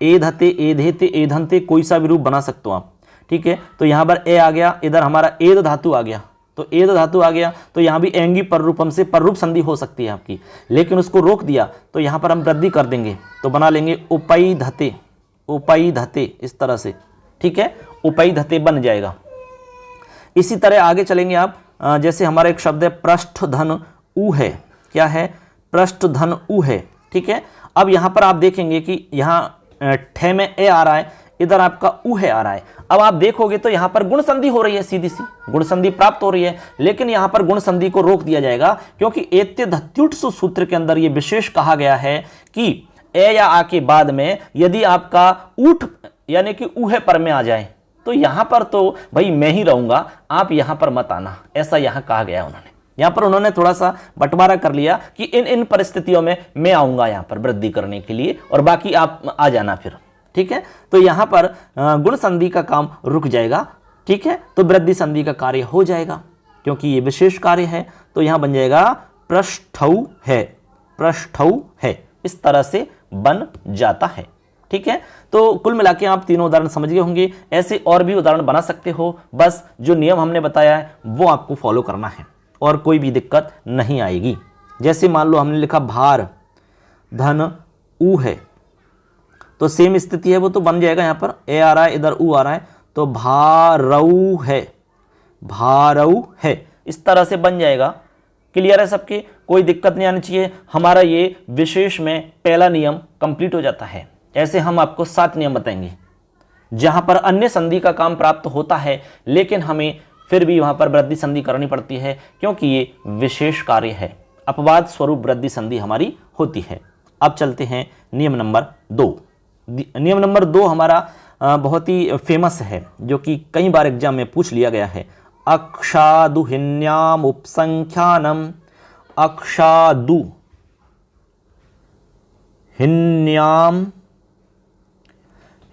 एधते, एधेते, एधन्ते, कोई सा भी रूप बना सकते हो आप, ठीक है। तो यहां पर ए आ गया, इधर हमारा एद धातु आ गया, तो एद धातु आ गया, तो यहां भी एंगी पर रूपम से पररूप संधि हो सकती है आपकी, लेकिन उसको रोक दिया तो यहां पर हम वृद्धि कर देंगे, तो बना लेंगे उपैधते, उपैधते, इस तरह से, ठीक है, उपैधते बन जाएगा। इसी तरह आगे चलेंगे आप, जैसे हमारा एक शब्द है पृष्ठधन ऊ है। क्या है? पृष्ठधन ऊ है, ठीक है। अब यहां पर आप देखेंगे कि यहां ठे में ए आ रहा है, इधर आपका ऊ है आ रहा है। अब आप देखोगे तो यहां पर गुण संधि हो रही है, सीधी सी गुण संधि प्राप्त हो रही है, लेकिन यहां पर गुण संधि को रोक दिया जाएगा क्योंकि एत्य धत्युट सूत्र के अंदर यह विशेष कहा गया है कि ए या आ के बाद में यदि आपका ऊठ यानी कि ऊहे पर में आ जाए तो यहां पर तो भाई मैं ही रहूंगा, आप यहां पर मत आना, ऐसा यहां कहा गया उन्होंने। यहां पर उन्होंने थोड़ा सा बंटवारा कर लिया कि इन परिस्थितियों में मैं आऊंगा यहां पर वृद्धि करने के लिए और बाकी आप आ जाना फिर, ठीक है। तो यहां पर गुण संधि का काम रुक जाएगा, ठीक है। तो वृद्धि संधि का कार्य हो जाएगा क्योंकि ये विशेष कार्य है, तो यहां बन जाएगा पृष्ठौ है, पृष्ठौ है, इस तरह से बन जाता है, ठीक है। तो कुल मिला के आप तीनों उदाहरण समझ गए होंगे। ऐसे और भी उदाहरण बना सकते हो, बस जो नियम हमने बताया है वो आपको फॉलो करना है और कोई भी दिक्कत नहीं आएगी। जैसे मान लो हमने लिखा भार धन ऊ है, तो सेम स्थिति है वो तो बन जाएगा, यहाँ पर ए आ रहा है, इधर ऊ आ रहा है, तो भारऊ है, भारऊ है, इस तरह से बन जाएगा। क्लियर है सबके, कोई दिक्कत नहीं आनी चाहिए। हमारा ये विशेष में पहला नियम कंप्लीट हो जाता है। ऐसे हम आपको 7 नियम बताएंगे जहां पर अन्य संधि का काम प्राप्त होता है, लेकिन हमें फिर भी वहां पर वृद्धि संधि करनी पड़ती है, क्योंकि ये विशेष कार्य है, अपवाद स्वरूप वृद्धि संधि हमारी होती है। अब चलते हैं नियम नंबर 2। नियम नंबर 2 हमारा बहुत ही फेमस है, जो कि कई बार एग्जाम में पूछ लिया गया है। अक्षादुहिन्याम उपसंख्यानम, अक्षादु हिन्याम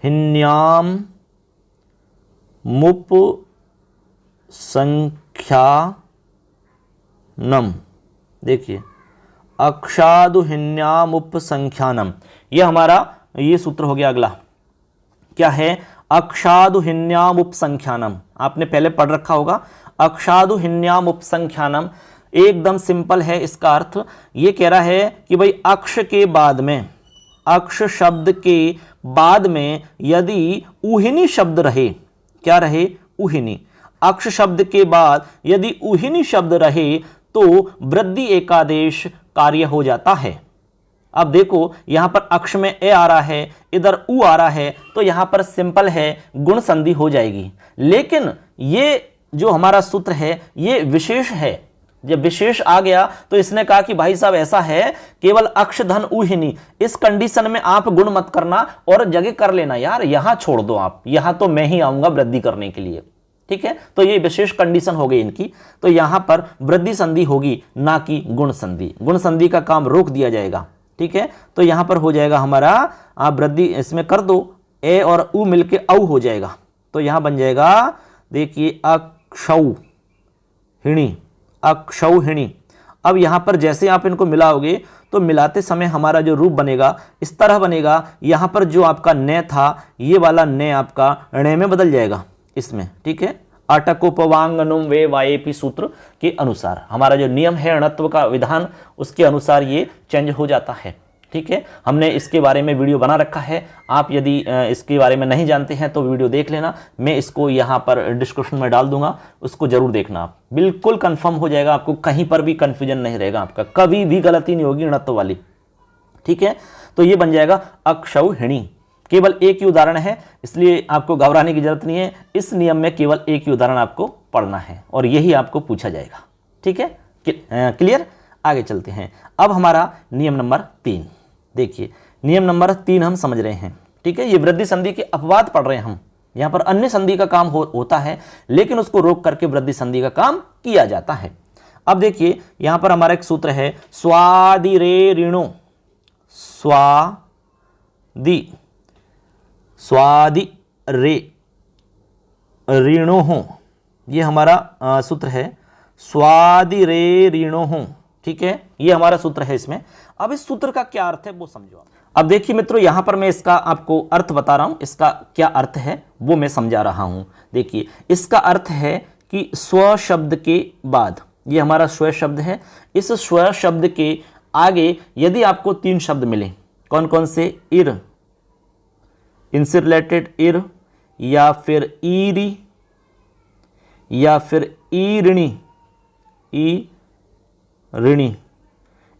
हिन्याम मुप संख्यानम। देखिए अक्षादु हिन्याम उप संख्यानम, यह हमारा ये सूत्र हो गया। अगला क्या है? अक्षादु हिन्याम उप संख्यानम। आपने पहले पढ़ रखा होगा, अक्षादु हिन्याम उप संख्यानम एकदम सिंपल है। इसका अर्थ ये कह रहा है कि भाई अक्ष के बाद में, अक्ष शब्द के बाद में यदि उहिनी शब्द रहे, क्या रहे? उहिनी। अक्ष शब्द के बाद यदि उहिनी शब्द रहे तो वृद्धि एकादेश कार्य हो जाता है। अब देखो यहां पर अक्ष में ए आ रहा है, इधर उ आ रहा है, तो यहां पर सिंपल है, गुण संधि हो जाएगी। लेकिन ये जो हमारा सूत्र है ये विशेष है। जब विशेष आ गया तो इसने कहा कि भाई साहब ऐसा है, केवल अक्ष धन उहिनी, इस कंडीशन में आप गुण मत करना और जगह कर लेना यार, यहां छोड़ दो आप, यहां तो मैं ही आऊंगा वृद्धि करने के लिए। ठीक है, तो ये विशेष कंडीशन हो गई इनकी। तो यहां पर वृद्धि संधि होगी, ना कि गुण संधि। गुण संधि का काम रोक दिया जाएगा। ठीक है, तो यहां पर हो जाएगा हमारा, आप वृद्धि इसमें कर दो, ए और उ मिलके औ हो जाएगा, तो यहां बन जाएगा, देखिए अक्षौ हिणी, अक्षौ हिणी। अब यहां पर जैसे आप इनको मिलाओगे तो मिलाते समय हमारा जो रूप बनेगा इस तरह बनेगा। यहां पर जो आपका न था, ये वाला न आपका ण में बदल जाएगा इसमें। ठीक है, अटकोपवांगनुम वे वायेपी सूत्र के अनुसार हमारा जो नियम है अणत्व का विधान, उसके अनुसार ये चेंज हो जाता है। ठीक है, हमने इसके बारे में वीडियो बना रखा है, आप यदि इसके बारे में नहीं जानते हैं तो वीडियो देख लेना, मैं इसको यहाँ पर डिस्क्रिप्शन में डाल दूंगा, उसको जरूर देखना। आप बिल्कुल कंफर्म हो जाएगा, आपको कहीं पर भी कंफ्यूजन नहीं रहेगा, आपका कभी भी गलती नहीं होगी अणत्व वाली। ठीक है, तो ये बन जाएगा अक्षौ हिणी। केवल एक ही उदाहरण है, इसलिए आपको घबराने की जरूरत नहीं है। इस नियम में केवल एक ही उदाहरण आपको पढ़ना है और यही आपको पूछा जाएगा। ठीक है, क्लियर? आगे चलते हैं। अब हमारा नियम नंबर 3। देखिए नियम नंबर 3 हम समझ रहे हैं। ठीक है, ये वृद्धि संधि के अपवाद पढ़ रहे हैं हम। यहां पर अन्य संधि का काम होता है, लेकिन उसको रोक करके वृद्धि संधि का काम किया जाता है। अब देखिए यहां पर हमारा एक सूत्र है, स्वादि रे ऋणो, स्वादि रे ऋणो हो, ये हमारा सूत्र है, स्वादि रे ऋणो हो। ठीक है, ये हमारा सूत्र है इसमें। अब इस सूत्र का क्या अर्थ है वो समझो। अब देखिए मित्रों, यहां पर मैं इसका आपको अर्थ बता रहा हूं, इसका क्या अर्थ है वो मैं समझा रहा हूं। देखिए इसका अर्थ है कि स्व शब्द के बाद, ये हमारा स्व शब्द है, इस स्व शब्द के आगे यदि आपको 3 शब्द मिले, कौन कौन से? इर, इनसे रिलेटेड इर, या फिर ईरी, या फिर ईरिणी, ईरिणी,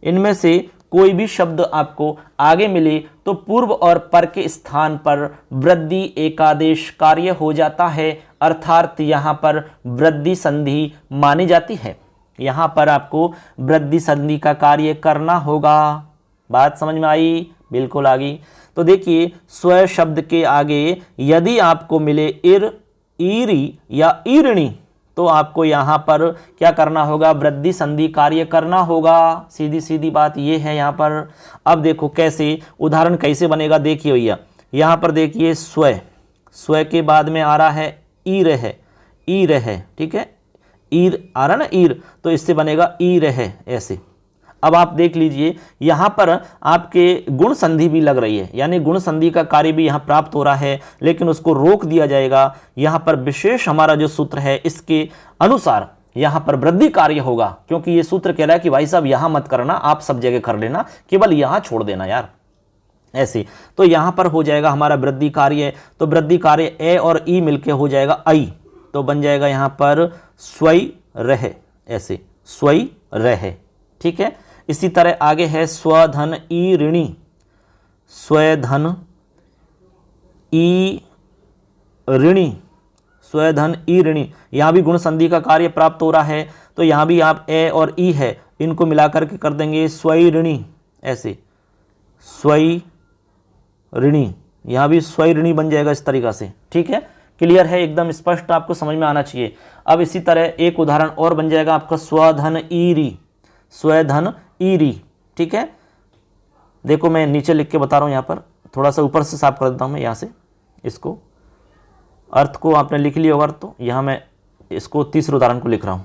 इनमें से कोई भी शब्द आपको आगे मिले तो पूर्व और पर के स्थान पर वृद्धि एकादेश कार्य हो जाता है, अर्थात यहां पर वृद्धि संधि मानी जाती है। यहां पर आपको वृद्धि संधि का कार्य करना होगा। बात समझ में आई? बिल्कुल आ गई। तो देखिए स्व शब्द के आगे यदि आपको मिले इर, ईरी या ईरिणी, तो आपको यहां पर क्या करना होगा? वृद्धि संधि कार्य करना होगा। सीधी सीधी बात ये है यहां पर। अब देखो कैसे, उदाहरण कैसे बनेगा, देखिए भैया यहां पर देखिए स्व, स्व के बाद में आ रहा है ईर है, ईर है। ठीक है, ईर आ रहा ना, ईर, तो इससे बनेगा ईर है ऐसे। अब आप देख लीजिए यहां पर आपके गुण संधि भी लग रही है, यानी गुण संधि का कार्य भी यहां प्राप्त हो रहा है, लेकिन उसको रोक दिया जाएगा। यहां पर विशेष हमारा जो सूत्र है इसके अनुसार यहां पर वृद्धि कार्य होगा, क्योंकि ये सूत्र कह रहा है कि भाई साहब यहां मत करना, आप सब जगह कर लेना, केवल यहां छोड़ देना यार। ऐसे। तो यहां पर हो जाएगा हमारा वृद्धि कार्य, तो वृद्धि कार्य ए और ई मिलके हो जाएगा आई, तो बन जाएगा यहां पर स्वई रह, ऐसे स्वई रह। ठीक है, इसी तरह आगे है स्वधन ई ऋणी, स्वधन ई ऋणी, स्वधन ई ऋणी। यहां भी गुण संधि का कार्य प्राप्त हो रहा है, तो यहां भी आप ए और ई है इनको मिलाकर के कर देंगे स्वई ऋणी, ऐसे स्वई ऋणी, यहां भी स्वई ऋणी बन जाएगा इस तरीका से। ठीक है, क्लियर है, एकदम स्पष्ट आपको समझ में आना चाहिए। अब इसी तरह एक उदाहरण और बन जाएगा आपका स्वधन ईरी, स्वधन ईरी। ठीक है, देखो मैं नीचे लिख के बता रहा हूं, यहां पर थोड़ा सा ऊपर से साफ कर देता हूं मैं यहां से, इसको अर्थ को आपने लिख लिया होगा, तो यहां मैं इसको तीसरे उदाहरण को लिख रहा हूं।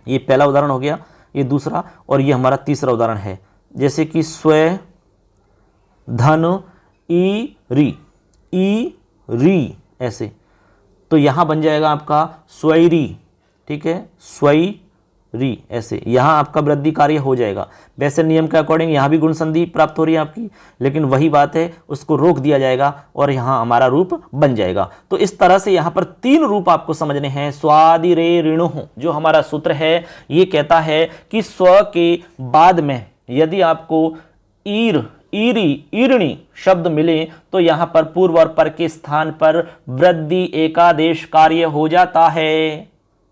ये पहला उदाहरण हो गया, ये दूसरा, और ये हमारा तीसरा उदाहरण है। जैसे कि स्व धन ई री, ऐसे, तो यहां बन जाएगा आपका स्वैरी। ठीक है, स्वैरी, ऐसे यहां आपका वृद्धि कार्य हो जाएगा। वैसे नियम के अकॉर्डिंग यहां भी गुण संधि प्राप्त हो रही है आपकी, लेकिन वही बात है, उसको रोक दिया जाएगा और यहां हमारा रूप बन जाएगा। तो इस तरह से यहां पर 3 रूप आपको समझने हैं। स्वादि रे ऋणु, जो हमारा सूत्र है ये कहता है कि स्व के बाद में यदि आपको ईर, ईरी, ईरणी शब्द मिले तो यहां पर पूर्व और पर के स्थान पर वृद्धि एकादेश कार्य हो जाता है।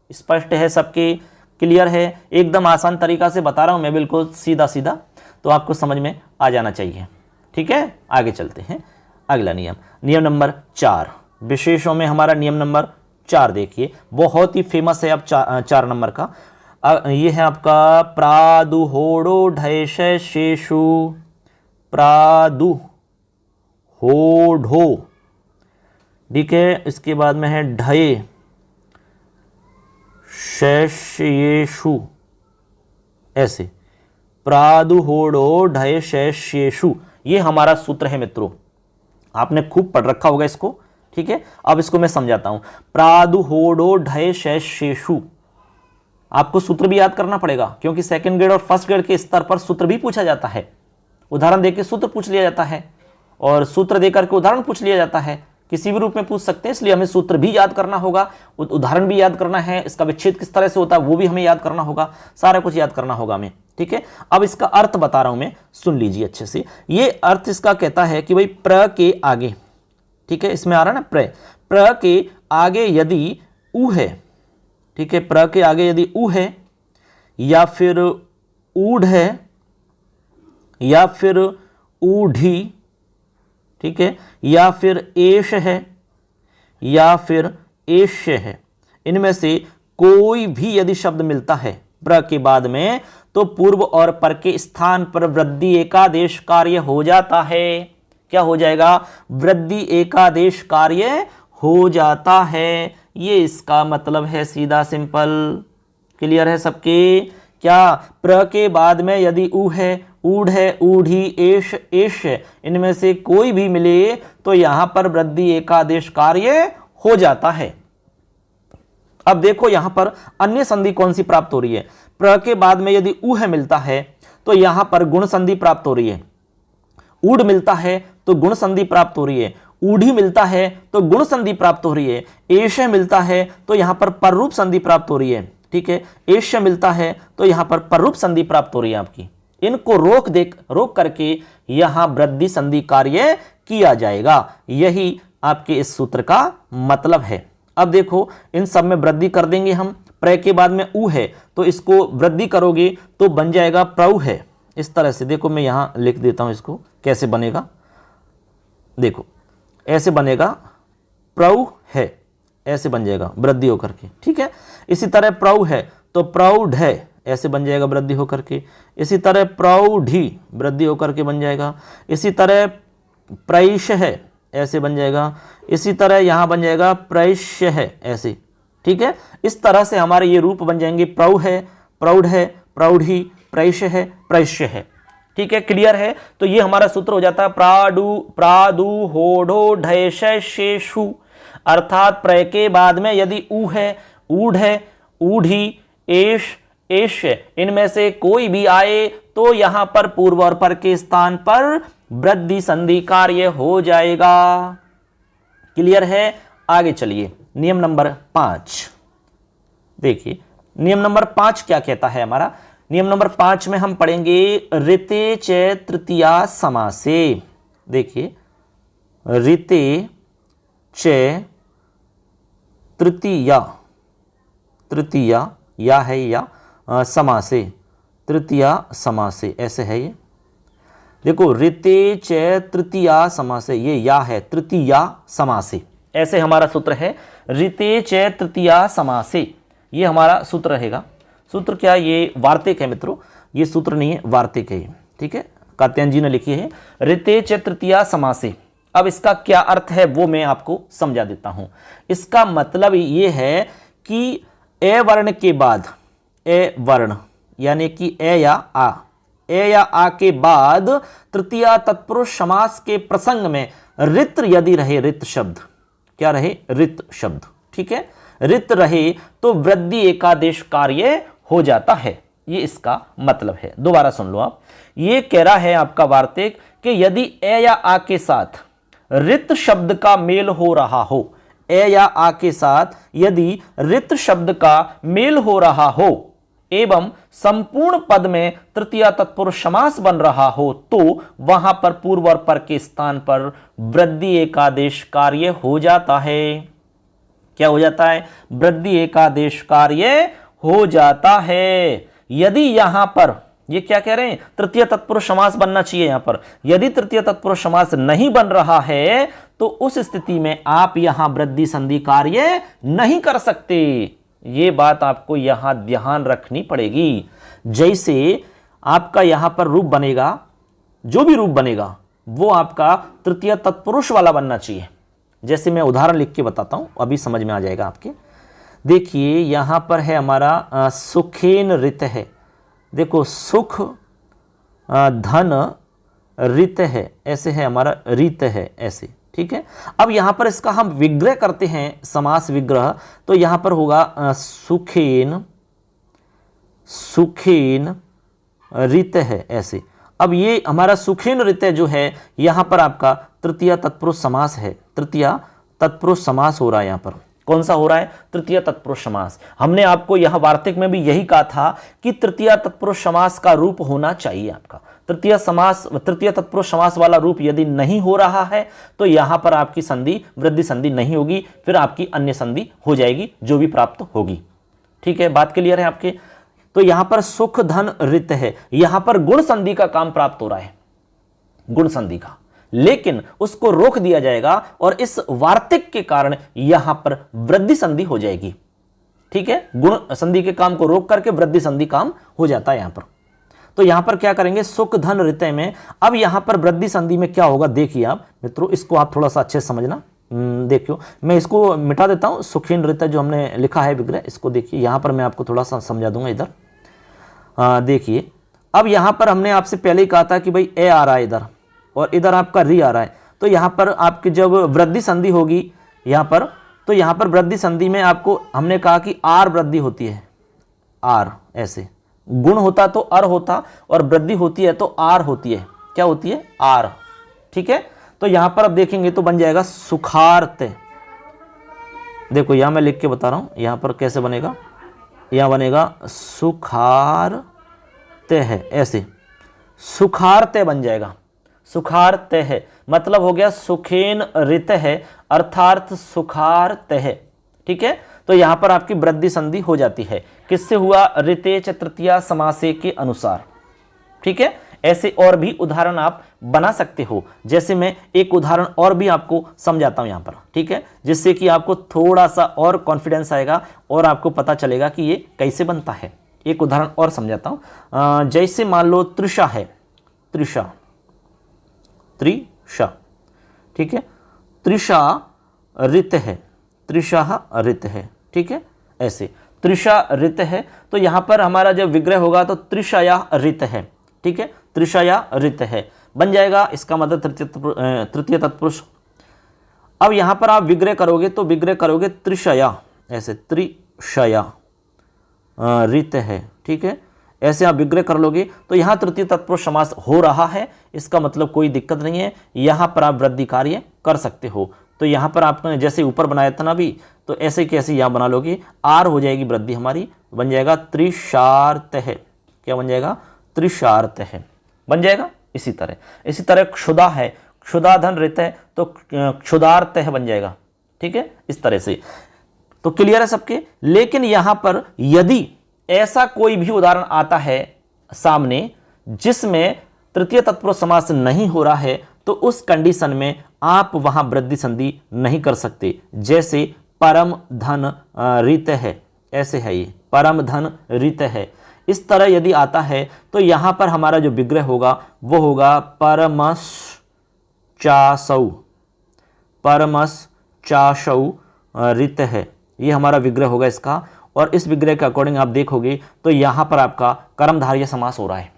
स्पष्ट है सबके, क्लियर है, एकदम आसान तरीका से बता रहा हूं मैं, बिल्कुल सीधा सीधा, तो आपको समझ में आ जाना चाहिए। ठीक है, आगे चलते हैं। अगला नियम, नियम नंबर 4, विशेषों में हमारा नियम नंबर 4 देखिए, बहुत ही फेमस है अब 4 नंबर का। ये है आपका प्रादुहोड़ो ढैशय शेषु, प्रादुहोढ़ो। ठीक है, इसके बाद में है ढये शैष्येषु, ऐसे प्रादुहोड़ो ढय शैष्येषु, ये हमारा सूत्र है मित्रों, आपने खूब पढ़ रखा होगा इसको। ठीक है, अब इसको मैं समझाता हूं। प्रादुहोड़ो ढय शैष्येषु, आपको सूत्र भी याद करना पड़ेगा, क्योंकि सेकंड ग्रेड और फर्स्ट ग्रेड के स्तर पर सूत्र भी पूछा जाता है। उदाहरण देकर सूत्र पूछ लिया जाता है, और सूत्र देकर के उदाहरण पूछ लिया जाता है, किसी भी रूप में पूछ सकते हैं, इसलिए हमें सूत्र भी याद करना होगा, उदाहरण भी याद करना है, इसका विच्छेद किस तरह से होता है वो भी हमें याद करना होगा, सारा कुछ याद करना होगा हमें। ठीक है, अब इसका अर्थ बता रहा हूं मैं, सुन लीजिए अच्छे से। ये अर्थ इसका कहता है कि भाई प्र के आगे, ठीक है, इसमें आ रहा है ना प्र के आगे यदि उ है, ठीक है, प्र के आगे यदि उ है, या फिर ऊढ़ है, या फिर ऊढ़ी, ठीक है, या फिर एश है, या फिर एश्य है, इनमें से कोई भी यदि शब्द मिलता है प्र के बाद में, तो पूर्व और पर के स्थान पर वृद्धि एकादेश कार्य हो जाता है। क्या हो जाएगा? वृद्धि एकादेश कार्य हो जाता है। ये इसका मतलब है, सीधा सिंपल। क्लियर है सबके? क्या प्र के बाद में यदि उ है, ऊढ़ है, ऊढ़ी, एश, एश, इनमें से कोई भी मिले तो यहां पर वृद्धि एकादेश कार्य हो जाता है। अब देखो यहां पर अन्य संधि कौन सी प्राप्त हो रही है। प्र के बाद में यदि उ है मिलता है तो यहां पर गुण संधि प्राप्त हो रही है। ऊढ़ मिलता है तो गुण संधि प्राप्त हो रही है। ऊढ़ी मिलता है तो गुण संधि प्राप्त हो रही है। एश मिलता है तो यहां पर पररूप संधि प्राप्त हो रही है। ठीक है, एश मिलता है तो यहां पर पररूप संधि प्राप्त हो रही है आपकी। इनको रोक करके यहां वृद्धि संधि कार्य किया जाएगा। यही आपके इस सूत्र का मतलब है। अब देखो इन सब में वृद्धि कर देंगे हम। प्र के बाद में उ है तो इसको वृद्धि करोगे तो बन जाएगा प्रउ है। इस तरह से देखो, मैं यहां लिख देता हूं इसको कैसे बनेगा। देखो ऐसे बनेगा, प्रउ है, ऐसे बन जाएगा वृद्धि होकर के। ठीक है, इसी तरह प्रउ है तो प्रौढ़ है, ऐसे बन जाएगा वृद्धि होकर के। इसी तरह प्रौढ़ी वृद्धि होकर के बन जाएगा। इसी तरह प्रैश है, ऐसे बन जाएगा। इसी तरह यहां बन जाएगा प्रैश्य है, ऐसे। ठीक है, इस तरह से हमारे ये रूप बन जाएंगे। प्रौ है, प्रौढ़ है, प्रौढ़ी, प्रैश है, प्रैश्य है। ठीक है, क्लियर है? तो ये हमारा सूत्र हो जाता है प्रादु होढ़ो ढैशेषु, अर्थात प्र के बाद में यदि उ है, ऊढ़ है, ऊढ़ी, एश, एश, इनमें से कोई भी आए तो यहां पर पूर्व और पर के स्थान पर वृद्धि संधि कार्य हो जाएगा। क्लियर है? आगे चलिए, नियम नंबर 5 देखिए। नियम नंबर 5 क्या कहता है हमारा? नियम नंबर 5 में हम पढ़ेंगे ऋते च तृतीया समासे। देखिए, ऋते च तृतीया, तृतीया या है या समासे, तृतीया समासे ऐसे है ये। देखो, ऋते च तृतीया समासे, ये या है, तृतीया समासे, ऐसे हमारा सूत्र है। ऋते च तृतीया समासे, ये हमारा सूत्र रहेगा। सूत्र क्या? ये वार्तिक है मित्रों, ये सूत्र नहीं है, वार्तिक है। ठीक है, कात्यायन जी ने लिखी है ऋते च तृतीया समासे। अब इसका क्या अर्थ है वो मैं आपको समझा देता हूं। इसका मतलब ये है कि ए वर्ण के बाद, ए वर्ण यानी कि ए या आ, ए या आ के बाद तृतीया तत्पुरुष समास के प्रसंग में रित यदि रहे, रित शब्द, क्या रहे? रित शब्द। ठीक है, रित रहे तो वृद्धि एकादेश कार्य हो जाता है, ये इसका मतलब है। दोबारा सुन लो आप, ये कह रहा है आपका वार्तिक कि यदि ए या आ के साथ रित शब्द का मेल हो रहा हो, ए या आ के साथ यदि रित शब्द का मेल हो रहा हो एवं संपूर्ण पद में तृतीया तत्पुरुष समास बन रहा हो, तो वहां पर पूर्व और पर के स्थान पर वृद्धि एकादेश कार्य हो जाता है। क्या हो जाता है? वृद्धि एकादेश कार्य हो जाता है। यदि यहां पर ये क्या कह रहे हैं? तृतीय तत्पुरुष समास बनना चाहिए। यहां पर यदि तृतीय तत्पुरुष समास नहीं बन रहा है तो उस स्थिति में आप यहां वृद्धि संधि कार्य नहीं कर सकते। ये बात आपको यहां ध्यान रखनी पड़ेगी। जैसे आपका यहां पर रूप बनेगा, जो भी रूप बनेगा वो आपका तृतीय तत्पुरुष वाला बनना चाहिए। जैसे मैं उदाहरण लिख के बताता हूं, अभी समझ में आ जाएगा आपके। देखिए, यहां पर है हमारा सुखेन ऋत है। देखो, सुख धन ऋत है, ऐसे है हमारा, रीत है ऐसे। ठीक है, अब यहां पर इसका हम विग्रह करते हैं, समास विग्रह, तो यहां पर होगा सुखेन, सुखेन ऋत है ऐसे। अब ये हमारा सुखेन ऋत जो है, यहां पर आपका तृतीय तत्पुरुष समास है, तृतीय तत्पुरुष समास हो रहा है। यहां पर कौन सा हो रहा है? तृतीय तत्पुरुष समास। हमने आपको यहां वार्तिक में भी यही कहा था कि तृतीय तत्पुरुष समास का रूप होना चाहिए आपका। तृतीय समास, तृतीय तत्पुरुष समास वाला रूप यदि नहीं हो रहा है तो यहां पर आपकी संधि वृद्धि संधि नहीं होगी, फिर आपकी अन्य संधि हो जाएगी जो भी प्राप्त होगी। ठीक है, बात क्लियर है आपके? तो यहां पर सुख धन ऋत है, यहां पर गुण संधि का काम प्राप्त हो रहा है, गुण संधि का, लेकिन उसको रोक दिया जाएगा और इस वार्तिक के कारण यहां पर वृद्धि संधि हो जाएगी। ठीक है, गुण संधि के काम को रोक करके वृद्धि संधि काम हो जाता है यहां पर। तो यहां पर क्या करेंगे? सुख धन ऋतय में अब यहां पर वृद्धि संधि में क्या होगा? देखिए आप मित्रों, इसको आप थोड़ा सा अच्छे से समझना। देखियो, मैं इसको मिटा देता हूं, सुखीन ऋतय जो हमने लिखा है विग्रह, इसको देखिए, यहां पर मैं आपको थोड़ा सा समझा दूंगा। इधर देखिए, अब यहां पर हमने आपसे पहले ही कहा था कि भाई ए आ रहा है इधर और इधर आपका री आ रहा है, तो यहां पर आपकी जब वृद्धि संधि होगी यहां पर, तो यहां पर वृद्धि संधि में आपको हमने कहा कि आर वृद्धि होती है, आर ऐसे, गुण होता तो अर होता और वृद्धि होती है तो आर होती है। क्या होती है? आर। ठीक है, तो यहां पर अब देखेंगे तो बन जाएगा सुखार्त। देखो यहां मैं लिख के बता रहा हूं, यहां पर कैसे बनेगा? यहां बनेगा सुखार्त है ऐसे, सुखार्त बन जाएगा, सुखार्त है, मतलब हो गया सुखेन ऋत है अर्थात सुखार्त है। ठीक है, तो यहां पर आपकी वृद्धि संधि हो जाती है। किससे हुआ? ऋते च तृतीया समासे के अनुसार। ठीक है, ऐसे और भी उदाहरण आप बना सकते हो। जैसे मैं एक उदाहरण और भी आपको समझाता हूं यहां पर, ठीक है, जिससे कि आपको थोड़ा सा और कॉन्फिडेंस आएगा और आपको पता चलेगा कि ये कैसे बनता है। एक उदाहरण और समझाता हूं। जैसे मान लो तृषा है, तृषा, त्रिषा, ठीक है, तृषा ऋत है, तृषा ऋत है। ठीक है, ऐसे तृषा ऋत है, तो यहां पर हमारा जब विग्रह होगा तो तृषया ऋत है। ठीक है, तृषया ऋत है बन जाएगा, इसका मतलब तृतीय तत्पुरुष। अब यहां पर आप विग्रह करोगे तो विग्रह करोगे त्रिशया, ऐसे त्रिशया ऋत है। ठीक है, ऐसे आप विग्रह कर लोगे तो यहाँ तृतीय तत्पुरुष समास हो रहा है, इसका मतलब कोई दिक्कत नहीं है, यहाँ पर आप वृद्धि कार्य कर सकते हो। तो यहाँ पर आपने जैसे ऊपर बनाया था ना अभी, तो ऐसे कैसे यहाँ बना लोगे, आर हो जाएगी वृद्धि हमारी, बन जाएगा त्रिशार्तः। क्या बन जाएगा, त्रिशार्तः बन जाएगा। इसी तरह क्षुधा है, क्षुधाधन रित है तो क्षुधार्तः बन जाएगा। ठीक है, इस तरह से। तो क्लियर है सबके। लेकिन यहां पर यदि ऐसा कोई भी उदाहरण आता है सामने जिसमें तृतीय तत्पुरुष समास नहीं हो रहा है, तो उस कंडीशन में आप वहां वृद्धि संधि नहीं कर सकते। जैसे परम धन रित है, ऐसे है ये, परम धन रित है। इस तरह यदि आता है तो यहां पर हमारा जो विग्रह होगा वो होगा परमश्चासौ, परमश्चासौ रित है, ये हमारा विग्रह होगा इसका। और इस विग्रह के अकॉर्डिंग आप देखोगे तो यहां पर आपका कर्मधारय समास हो रहा है।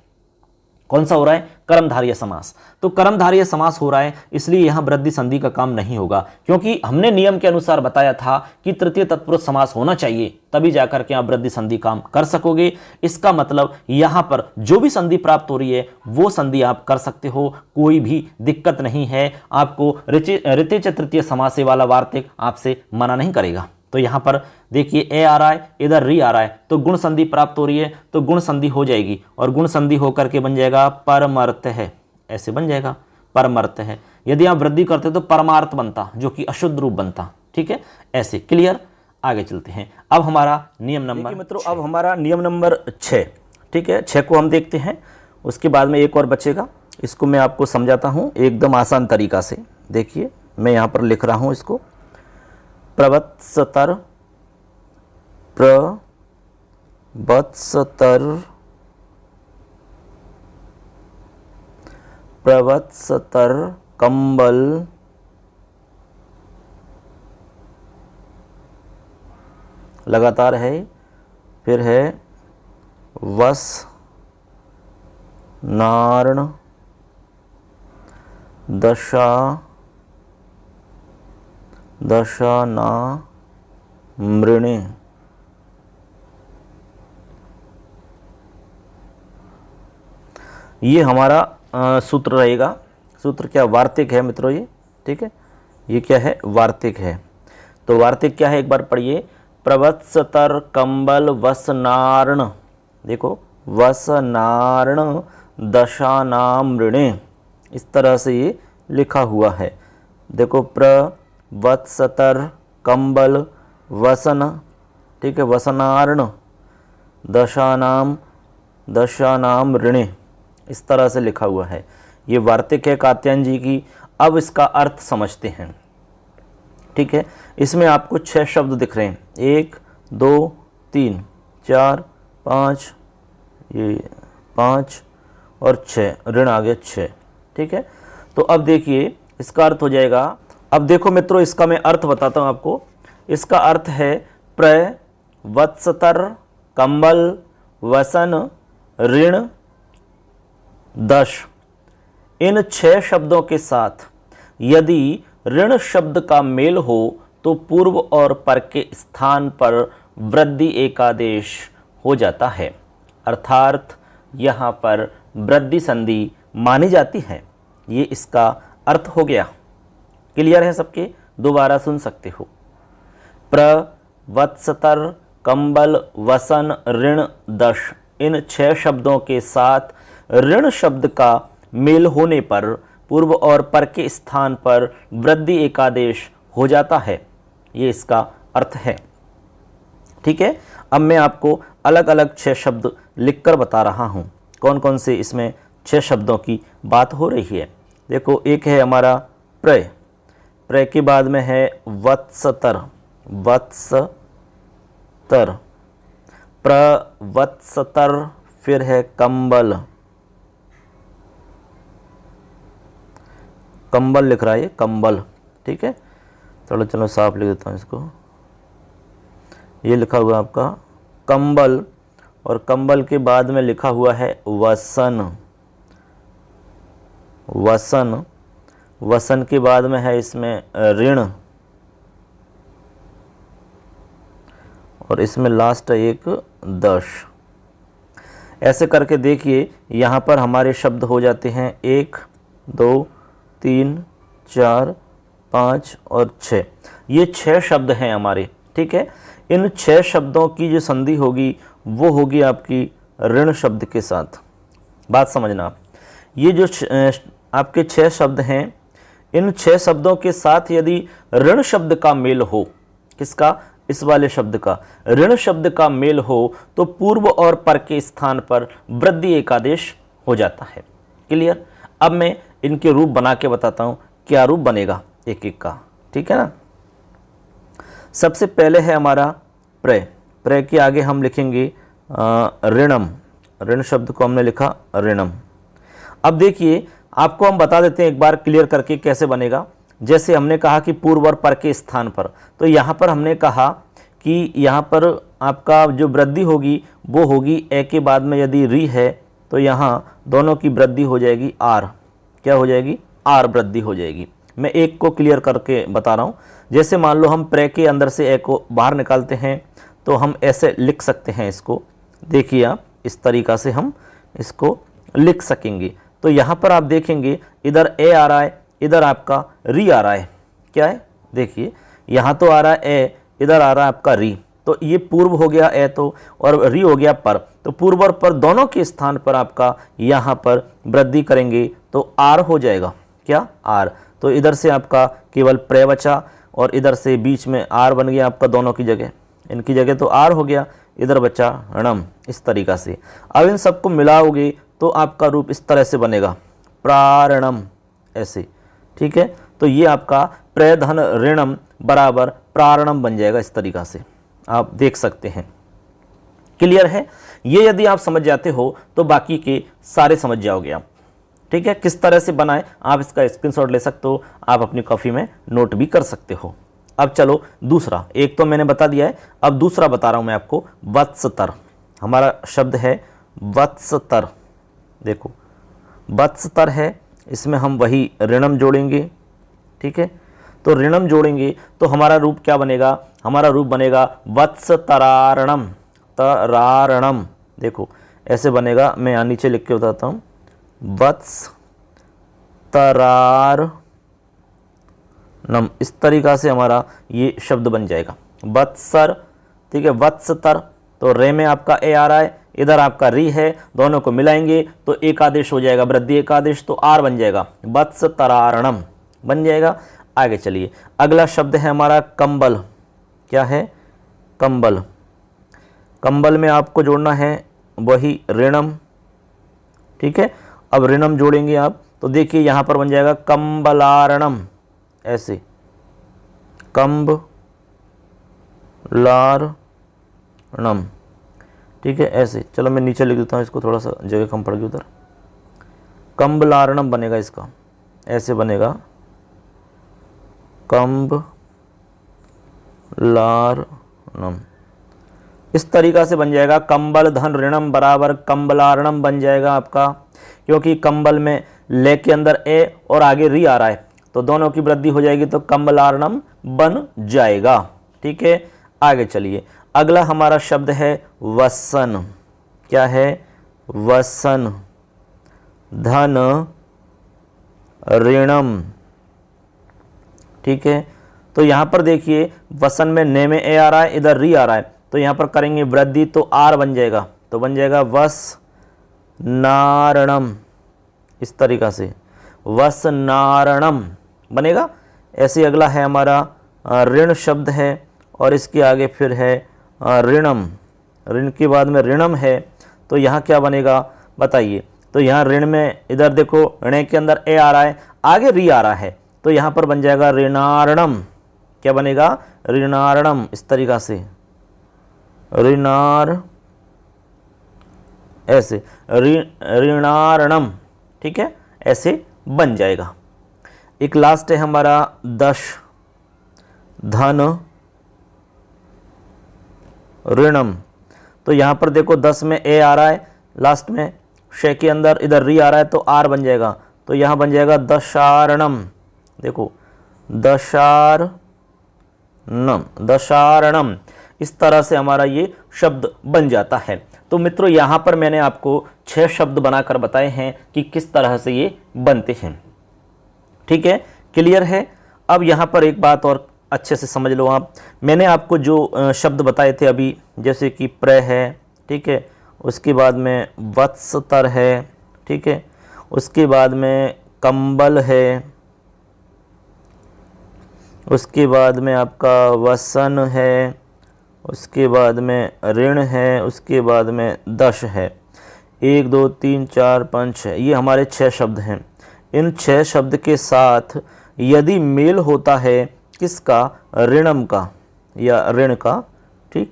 कौन सा हो रहा है, कर्मधारय समास। तो कर्मधारय समास हो रहा है, इसलिए यहां वृद्धि संधि का काम नहीं होगा, क्योंकि हमने नियम के अनुसार बताया था कि तृतीय तत्पुरुष समास होना चाहिए, तभी जाकर के आप वृद्धि संधि काम कर सकोगे। इसका मतलब यहां पर जो भी संधि प्राप्त हो रही है वो संधि आप कर सकते हो, कोई भी दिक्कत नहीं है। आपको ऋतेच तृतीय समास वाला वार्तिक आपसे मना नहीं करेगा। तो यहां पर देखिए ए आ रहा है, इधर री आ रहा है, तो गुण संधि प्राप्त हो रही है, तो गुण संधि हो जाएगी और गुण संधि होकर के बन जाएगा परमर्थ है, ऐसे बन जाएगा परमर्थ है। यदि आप वृद्धि करते तो परमार्थ बनता, जो कि अशुद्ध रूप बनता। ठीक है, ऐसे। क्लियर, आगे चलते हैं। अब हमारा नियम नंबर मित्रों, अब हमारा नियम नंबर 6। ठीक है, 6 को हम देखते हैं, उसके बाद में एक और बचेगा, इसको मैं आपको समझाता हूँ एकदम आसान तरीका से। देखिए मैं यहाँ पर लिख रहा हूँ इसको, प्रवत्सतर कंबल लगातार है, फिर है वस नार्ण दशा मृणे। ये हमारा सूत्र रहेगा। सूत्र क्या, वार्तिक है मित्रों ये। ठीक है, ये क्या है, वार्तिक है। तो वार्तिक क्या है एक बार पढ़िए, प्रवत्सतर कंबल वसनार्ण, देखो वसनार्ण दशानाम ऋणे, इस तरह से ये लिखा हुआ है। देखो प्रवत्सतर कंबल वसन, ठीक है, वसनार्ण दशानाम ऋणे, इस तरह से लिखा हुआ है। ये वार्तिक है कात्यायन जी की। अब इसका अर्थ समझते हैं। ठीक है, इसमें आपको 6 शब्द दिख रहे हैं, 1 2 3 4 5, ये 5 और 6, ऋण आ गया 6। ठीक है, तो अब देखिए इसका अर्थ हो जाएगा। अब देखो मित्रों, इसका मैं अर्थ बताता हूँ आपको। इसका अर्थ है प्रवत्सतर कंबल वसन ऋण दश। इन 6 शब्दों के साथ यदि ऋण शब्द का मेल हो तो पूर्व और पर के स्थान पर वृद्धि एकादेश हो जाता है, अर्थात यहाँ पर वृद्धि संधि मानी जाती है। ये इसका अर्थ हो गया। क्लियर है सबके, दोबारा सुन सकते हो। प्रवत्सतर कंबल वसन ऋण दश, इन 6 शब्दों के साथ ऋण शब्द का मेल होने पर पूर्व और पर के स्थान पर वृद्धि एकादेश हो जाता है। ये इसका अर्थ है। ठीक है, अब मैं आपको अलग अलग 6 शब्द लिखकर बता रहा हूँ, कौन कौन से इसमें 6 शब्दों की बात हो रही है। देखो, एक है हमारा प्रय, प्रय के बाद में है वत्सतर, प्रवत्सतर, फिर है कंबल, कंबल लिख रहा है ये, कंबल। ठीक है, चलो साफ लिख देता हूँ इसको। ये लिखा हुआ आपका कंबल, और कंबल के बाद में लिखा हुआ है वसन, वसन के बाद में है इसमें ऋण, और इसमें लास्ट है एक दश। ऐसे करके देखिए, यहाँ पर हमारे शब्द हो जाते हैं 1 2 3 4 5 और 6। ये 6 शब्द हैं हमारे, ठीक है। इन 6 शब्दों की जो संधि होगी वो होगी आपकी ऋण शब्द के साथ। बात समझना, ये जो आपके 6 शब्द हैं, इन 6 शब्दों के साथ यदि ऋण शब्द का मेल हो, किसका? इस वाले शब्द का ऋण शब्द का मेल हो तो पूर्व और पर के स्थान पर वृद्धि एकादेश हो जाता है। क्लियर? अब मैं इनके रूप बना के बताता हूं क्या रूप बनेगा एक एक का, ठीक है ना। सबसे पहले है हमारा प्रय। प्रय के आगे हम लिखेंगे ऋणम। ऋण शब्द को हमने लिखा ऋणम। अब देखिए, आपको हम बता देते हैं एक बार क्लियर करके कैसे बनेगा। जैसे हमने कहा कि पूर्व और पर के स्थान पर, तो यहाँ पर हमने कहा कि यहाँ पर आपका जो वृद्धि होगी वो होगी ए के बाद में यदि री है तो यहाँ दोनों की वृद्धि हो जाएगी आर। क्या हो जाएगी? आर वृद्धि हो जाएगी। मैं एक को क्लियर करके बता रहा हूँ। जैसे मान लो हम प्रे के अंदर से ए को बाहर निकालते हैं तो हम ऐसे लिख सकते हैं इसको। देखिए आप, इस तरीक़ा से हम इसको लिख सकेंगे। तो यहाँ पर आप देखेंगे इधर ए आ रहा है, इधर आपका री आ रहा है। क्या है? देखिए यहाँ तो आ रहा है ए, इधर आ रहा है आपका री। तो ये पूर्व हो गया ए तो, और री हो गया पर। तो पूर्व और पर दोनों के स्थान पर आपका यहाँ पर वृद्धि करेंगे तो आर हो जाएगा। क्या? आर। तो इधर से आपका केवल प्रे बचा और इधर से बीच में आर बन गया आपका दोनों की जगह। इनकी जगह तो आर हो गया, इधर बचा णम। इस तरीक़ा से अब इन सबको मिलाओगे तो आपका रूप इस तरह से बनेगा, प्रारणम, ऐसे। ठीक है, तो ये आपका प्रधन ऋणम बराबर प्रारणम बन जाएगा। इस तरीक़ा से आप देख सकते हैं। क्लियर है? ये यदि आप समझ जाते हो तो बाकी के सारे समझ जाओगे आप। ठीक है, किस तरह से बनाए आप इसका स्क्रीनशॉट ले सकते हो, आप अपनी कॉपी में नोट भी कर सकते हो। अब चलो दूसरा, एक तो मैंने बता दिया है, अब दूसरा बता रहा हूं मैं आपको। वत्सतर, हमारा शब्द है वत्सतर। देखो वत्सतर है, इसमें हम वही ऋणम जोड़ेंगे। ठीक है, तो ऋणम जोड़ेंगे तो हमारा रूप क्या बनेगा? हमारा रूप बनेगा वत्सतरारणम, तरारणम। देखो ऐसे बनेगा, मैं यहाँ नीचे लिख के बताता हूँ, वत्स तरारणम। इस तरीक़ा से हमारा ये शब्द बन जाएगा वत्सर। ठीक है, वत्सतर, तो रे में आपका ए आ रहा है, इधर आपका री है, दोनों को मिलाएंगे तो एक आदेश हो जाएगा, वृद्धि एक आदेश, तो आर बन जाएगा, वत्सतरारणम बन जाएगा। आगे चलिए, अगला शब्द है हमारा कंबल। क्या है? कंबल। कंबल में आपको जोड़ना है वही ऋणम। ठीक है, अब ऋणम जोड़ेंगे आप तो देखिए यहाँ पर बन जाएगा कंबलारणम, ऐसे कंबलारणम। ठीक है, ऐसे। चलो मैं नीचे लिख देता हूँ इसको, थोड़ा सा जगह कम पड़ गई उधर। कंबलारणम बनेगा इसका, ऐसे बनेगा कंबलारणम। इस तरीक़ा से बन जाएगा, कंबल धन ऋणम बराबर कंबलारणम बन जाएगा आपका, क्योंकि कंबल में ले के अंदर ए और आगे री आ रहा है तो दोनों की वृद्धि हो जाएगी तो कंबलारणम बन जाएगा। ठीक है, आगे चलिए, अगला हमारा शब्द है वसन। क्या है? वसन धन ऋणम। ठीक है, तो यहाँ पर देखिए वसन में ने में ए आ रहा है, इधर री आ रहा है, तो यहाँ पर करेंगे वृद्धि तो आर बन जाएगा, तो बन जाएगा वस नारणम। इस तरीक़ा से वस नारणम बनेगा। ऐसे अगला है हमारा ऋण शब्द है और इसके आगे फिर है ऋणम। ऋण के बाद में ऋणम है तो यहाँ क्या बनेगा बताइए? तो यहाँ ऋण में इधर देखो ऋण के अंदर ए आ रहा है, आगे री आ रहा है, तो यहाँ पर बन जाएगा ऋणारणम। क्या बनेगा? ऋणारणम। इस तरीक़ा से ऋणार, ऐसे ऋणारणम। ठीक है, ऐसे बन जाएगा। एक लास्ट है हमारा दश धन ऋणम। तो यहाँ पर देखो 10 में ए आ रहा है, लास्ट में शे के अंदर इधर री आ रहा है तो आर बन जाएगा, तो यहाँ बन जाएगा दशारणम। देखो दशारणम, दशारणम। इस तरह से हमारा ये शब्द बन जाता है। तो मित्रों यहाँ पर मैंने आपको 6 शब्द बनाकर बताए हैं कि किस तरह से ये बनते हैं। ठीक है, क्लियर है। अब यहाँ पर एक बात और अच्छे से समझ लो आप। मैंने आपको जो शब्द बताए थे अभी, जैसे कि प्र है, ठीक है, उसके बाद में वत्सतर है, ठीक है, उसके बाद में कंबल है, उसके बाद में आपका वसन है, उसके बाद में ऋण है, उसके बाद में दश है। 1 2 3 4 5 6 ये हमारे 6 शब्द हैं। इन 6 शब्द के साथ यदि मेल होता है किसका, ऋणम का या ऋण का, ठीक,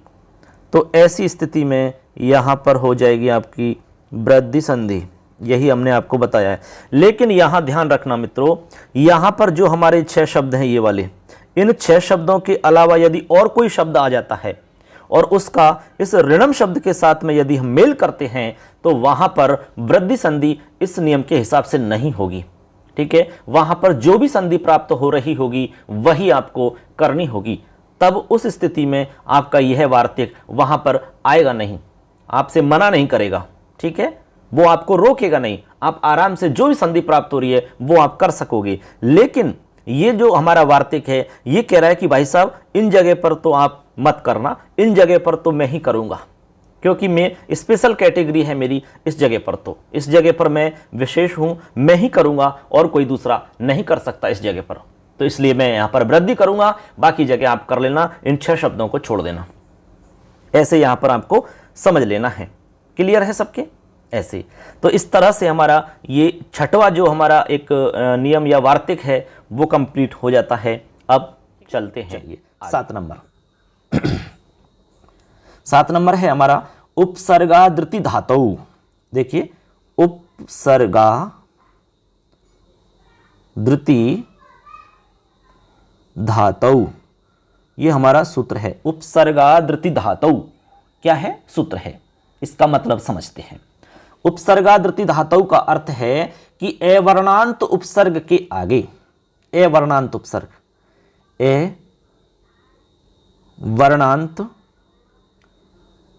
तो ऐसी स्थिति में यहाँ पर हो जाएगी आपकी वृद्धि संधि। यही हमने आपको बताया है। लेकिन यहाँ ध्यान रखना मित्रों, यहाँ पर जो हमारे 6 शब्द हैं ये वाले, इन 6 शब्दों के अलावा यदि और कोई शब्द आ जाता है और उसका इस ऋणम शब्द के साथ में यदि हम मेल करते हैं तो वहां पर वृद्धि संधि इस नियम के हिसाब से नहीं होगी। ठीक है, वहां पर जो भी संधि प्राप्त हो रही होगी वही आपको करनी होगी। तब उस स्थिति में आपका यह वार्तिक वहां पर आएगा नहीं, आपसे मना नहीं करेगा। ठीक है, वो आपको रोकेगा नहीं, आप आराम से जो भी संधि प्राप्त हो रही है वो आप कर सकोगे। लेकिन ये जो हमारा वार्तिक है ये कह रहा है कि भाई साहब इन जगह पर तो आप मत करना, इन जगह पर तो मैं ही करूंगा, क्योंकि मैं स्पेशल कैटेगरी है मेरी, इस जगह पर तो, इस जगह पर मैं विशेष हूं, मैं ही करूंगा और कोई दूसरा नहीं कर सकता इस जगह पर। तो इसलिए मैं यहां पर वृद्धि करूंगा, बाकी जगह आप कर लेना, इन 6 शब्दों को छोड़ देना। ऐसे यहां पर आपको समझ लेना है। क्लियर है सबके? ऐसे तो इस तरह से हमारा ये 6वां जो हमारा एक नियम या वार्तिक है वो कंप्लीट हो जाता है। अब चलते हैं ये 7 नंबर। 7 नंबर है हमारा उपसर्गादृति धातु। देखिए, उपसर्गादृति धातु, ये हमारा सूत्र है। उपसर्गादृति धातु क्या है? सूत्र है। इसका मतलब समझते हैं। उपसर्गादृति धातु का अर्थ है कि ए वर्णांत उपसर्ग के आगे, ए वर्णांत उपसर्ग, ए वर्णांत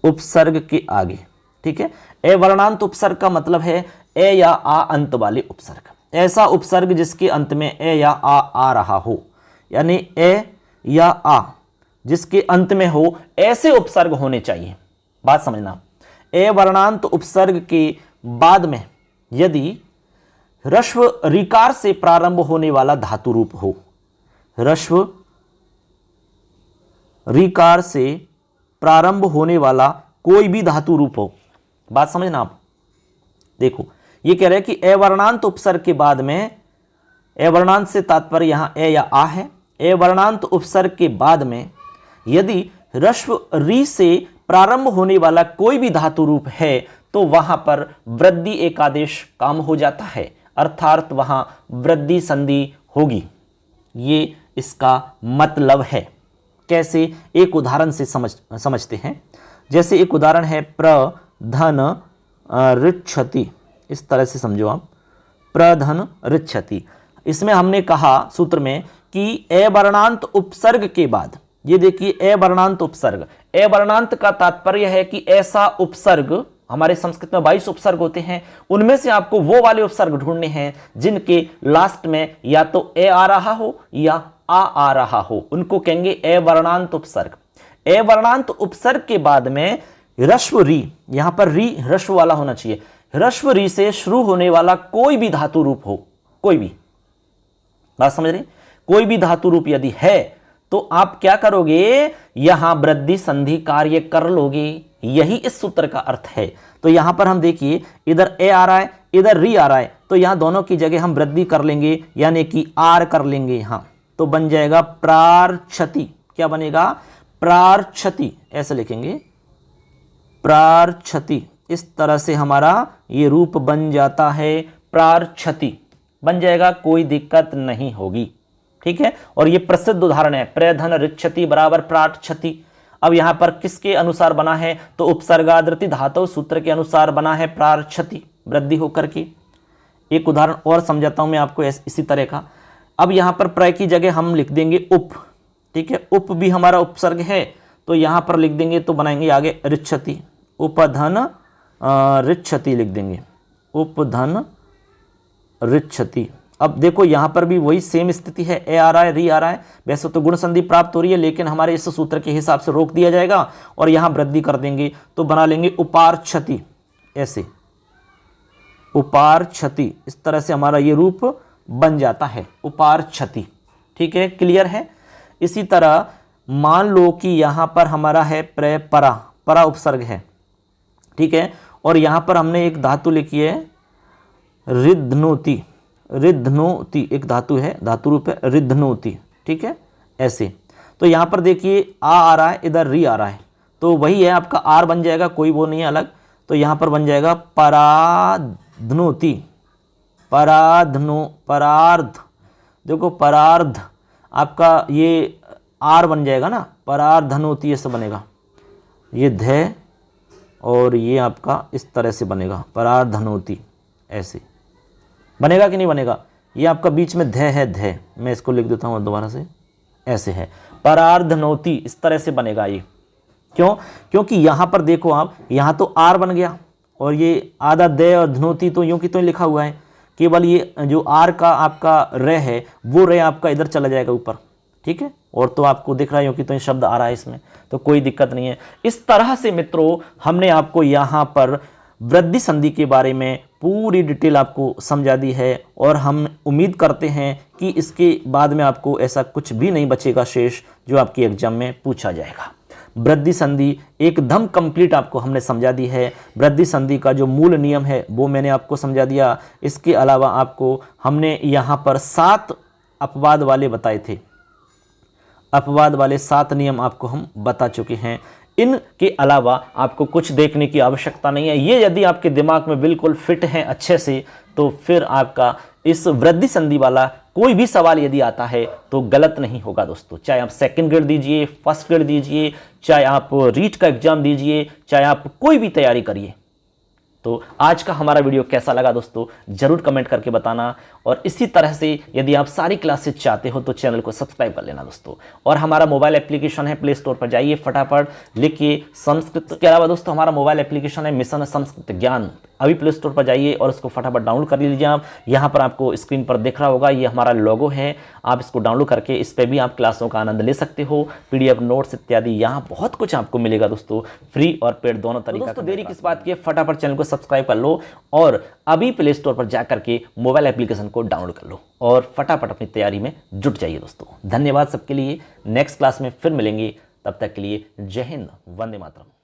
उपसर्ग के आगे, ठीक है। ए वर्णांत उपसर्ग का मतलब है ए या आ अंत वाले उपसर्ग, ऐसा उपसर्ग जिसके अंत में ए या आ रहा हो, यानी ए या आ जिसके अंत में हो, ऐसे उपसर्ग होने चाहिए। बात समझना, ए वर्णांत उपसर्ग के बाद में यदि ह्रस्व ऋकार से प्रारंभ होने वाला धातु रूप हो, ह्रस्व ऋकार से प्रारंभ होने वाला कोई भी धातु रूप हो, बात समझना आप। देखो, ये कह रहे हैं कि ए वर्णांत उपसर्ग के बाद में, ए वर्णांत से तात्पर्य यहां ए या आ है, ए वर्णांत उपसर्ग के बाद में यदि ह्रस्व ऋ से प्रारंभ होने वाला कोई भी धातु रूप है तो वहां पर वृद्धि एक आदेश काम हो जाता है, अर्थात वहां वृद्धि संधि होगी। ये इसका मतलब है। कैसे? एक उदाहरण से समझते हैं। जैसे एक उदाहरण है प्रधन ऋच्छति, इस तरह से समझो आप, प्रधन ऋच्छति। इसमें हमने कहा सूत्र में कि ए वर्णांत उपसर्ग के बाद, ये देखिए ए वर्णांत उपसर्ग, ए वर्णांत का तात्पर्य है कि ऐसा उपसर्ग, हमारे संस्कृत में 22 उपसर्ग होते हैं, उनमें से आपको वो वाले उपसर्ग ढूंढने हैं जिनके लास्ट में या तो ए आ रहा हो या आ रहा हो, उनको कहेंगे ए वर्णांत उपसर्ग। ए वर्णांत उपसर्ग के बाद में ह्रस्व ऋ, यहां पर ऋ ह्रस्व वाला होना चाहिए, ह्रस्व ऋ से शुरू होने वाला कोई भी धातु रूप हो, कोई भी, बात समझ रहे, कोई भी धातु रूप यदि है तो आप क्या करोगे? यहां वृद्धि संधि कार्य कर लोगे। यही इस सूत्र का अर्थ है। तो यहां पर हम देखिए, इधर ए आ रहा है, इधर री आ रहा है, तो यहां दोनों की जगह हम वृद्धि कर लेंगे, यानी कि आर कर लेंगे यहां, तो बन जाएगा प्रार्क्षति। क्या बनेगा? प्रार्क्षति, ऐसे लिखेंगे, प्रार्क्षति। इस तरह से हमारा ये रूप बन जाता है, प्रार्क्षति बन जाएगा, कोई दिक्कत नहीं होगी। ठीक है, और ये प्रसिद्ध उदाहरण है, प्रधन ऋच्छति बराबर प्रार्क्षति। अब यहां पर किसके अनुसार बना है? तो उपसर्गादृति धातु सूत्र के अनुसार बना है, प्रार्क्षति, वृद्धि होकर के। एक उदाहरण और समझाता हूं मैं आपको इसी तरह का। अब यहां पर प्र की जगह हम लिख देंगे उप, ठीक है, उप भी हमारा उपसर्ग है, तो यहाँ पर लिख देंगे तो बनाएंगे आगे ऋच्छति, उपधन ऋच्छति लिख देंगे, उपधन ऋच्छति। अब देखो यहाँ पर भी वही सेम स्थिति है, ए आ रहा है, री आ रहा है। वैसे तो गुण संधि प्राप्त हो रही है, लेकिन हमारे इस सूत्र के हिसाब से रोक दिया जाएगा और यहाँ वृद्धि कर देंगे तो बना लेंगे उपार्क्षति, ऐसे उपार्क्षति। इस तरह से हमारा ये रूप बन जाता है, उपार्क्षति। ठीक है, क्लियर है। इसी तरह मान लो कि यहाँ पर हमारा है परा, परा उपसर्ग है, ठीक है, और यहाँ पर हमने एक धातु लिखी है रिद्धनोति, रिद्धनोति एक धातु है, धातु रूप है रिद्धनोति। ठीक है, ऐसे। तो यहाँ पर देखिए आ रहा है, इधर री आ रहा है, तो वही है आपका आर बन जाएगा, कोई वो नहीं है अलग। तो यहाँ पर बन जाएगा पराधनोति, परार्ध। देखो परार्ध आपका ये आर बन जाएगा ना, परार्धनोति ऐसे बनेगा, ये ध और ये आपका इस तरह से बनेगा, परार्धनोति ऐसे बनेगा कि नहीं बनेगा। ये आपका बीच में ध है, ध, मैं इसको लिख देता हूँ दोबारा से, ऐसे है परार्धनोति, इस तरह से बनेगा ये। क्यों? क्योंकि यहाँ पर देखो आप, यहाँ तो आर बन गया और ये आधा द और धनोति तो यूं की तो लिखा हुआ है, केवल ये जो आर का आपका र है वो र आपका इधर चला जाएगा ऊपर। ठीक है, और तो आपको दिख रहा है क्योंकि तो ये शब्द आ रहा है इसमें, तो कोई दिक्कत नहीं है। इस तरह से मित्रों हमने आपको यहाँ पर वृद्धि संधि के बारे में पूरी डिटेल आपको समझा दी है और हम उम्मीद करते हैं कि इसके बाद में आपको ऐसा कुछ भी नहीं बचेगा शेष जो आपके एग्जाम में पूछा जाएगा। वृद्धि संधि एकदम कंप्लीट आपको हमने समझा दी है। वृद्धि संधि का जो मूल नियम है वो मैंने आपको समझा दिया। इसके अलावा आपको हमने यहाँ पर 7 अपवाद वाले बताए थे, अपवाद वाले 7 नियम आपको हम बता चुके हैं। इनके अलावा आपको कुछ देखने की आवश्यकता नहीं है। ये यदि आपके दिमाग में बिल्कुल फिट है अच्छे से, तो फिर आपका इस वृद्धि संधि वाला कोई भी सवाल यदि आता है तो गलत नहीं होगा दोस्तों। चाहे आप सेकंड ग्रेड दीजिए, फर्स्ट ग्रेड दीजिए, चाहे आप रीट का एग्जाम दीजिए, चाहे आप कोई भी तैयारी करिए। तो आज का हमारा वीडियो कैसा लगा दोस्तों जरूर कमेंट करके बताना। और इसी तरह से यदि आप सारी क्लासेस चाहते हो तो चैनल को सब्सक्राइब कर लेना दोस्तों। और हमारा मोबाइल एप्लीकेशन है, प्ले स्टोर पर जाइए, फटाफट लिखिए संस्कृत। के अलावा दोस्तों हमारा मोबाइल एप्लीकेशन है मिशन संस्कृत ज्ञान, अभी प्ले स्टोर पर जाइए और उसको फटाफट डाउनलोड कर लीजिए आप। यहाँ पर आपको स्क्रीन पर दिख रहा होगा, ये हमारा लोगो है, आप इसको डाउनलोड करके इस पर भी आप क्लासों का आनंद ले सकते हो। PDF नोट्स इत्यादि यहाँ बहुत कुछ आपको मिलेगा दोस्तों, फ्री और पेड दोनों तरीका। दोस्तों देरी किस बात की है, फटाफट चैनल को सब्सक्राइब कर लो और अभी प्ले स्टोर पर जा करके मोबाइल एप्लीकेशन को डाउनलोड कर लो और फटाफट अपनी तैयारी में जुट जाइए दोस्तों। धन्यवाद सबके लिए। नेक्स्ट क्लास में फिर मिलेंगे, तब तक के लिए जय हिंद, वंदे मातरम।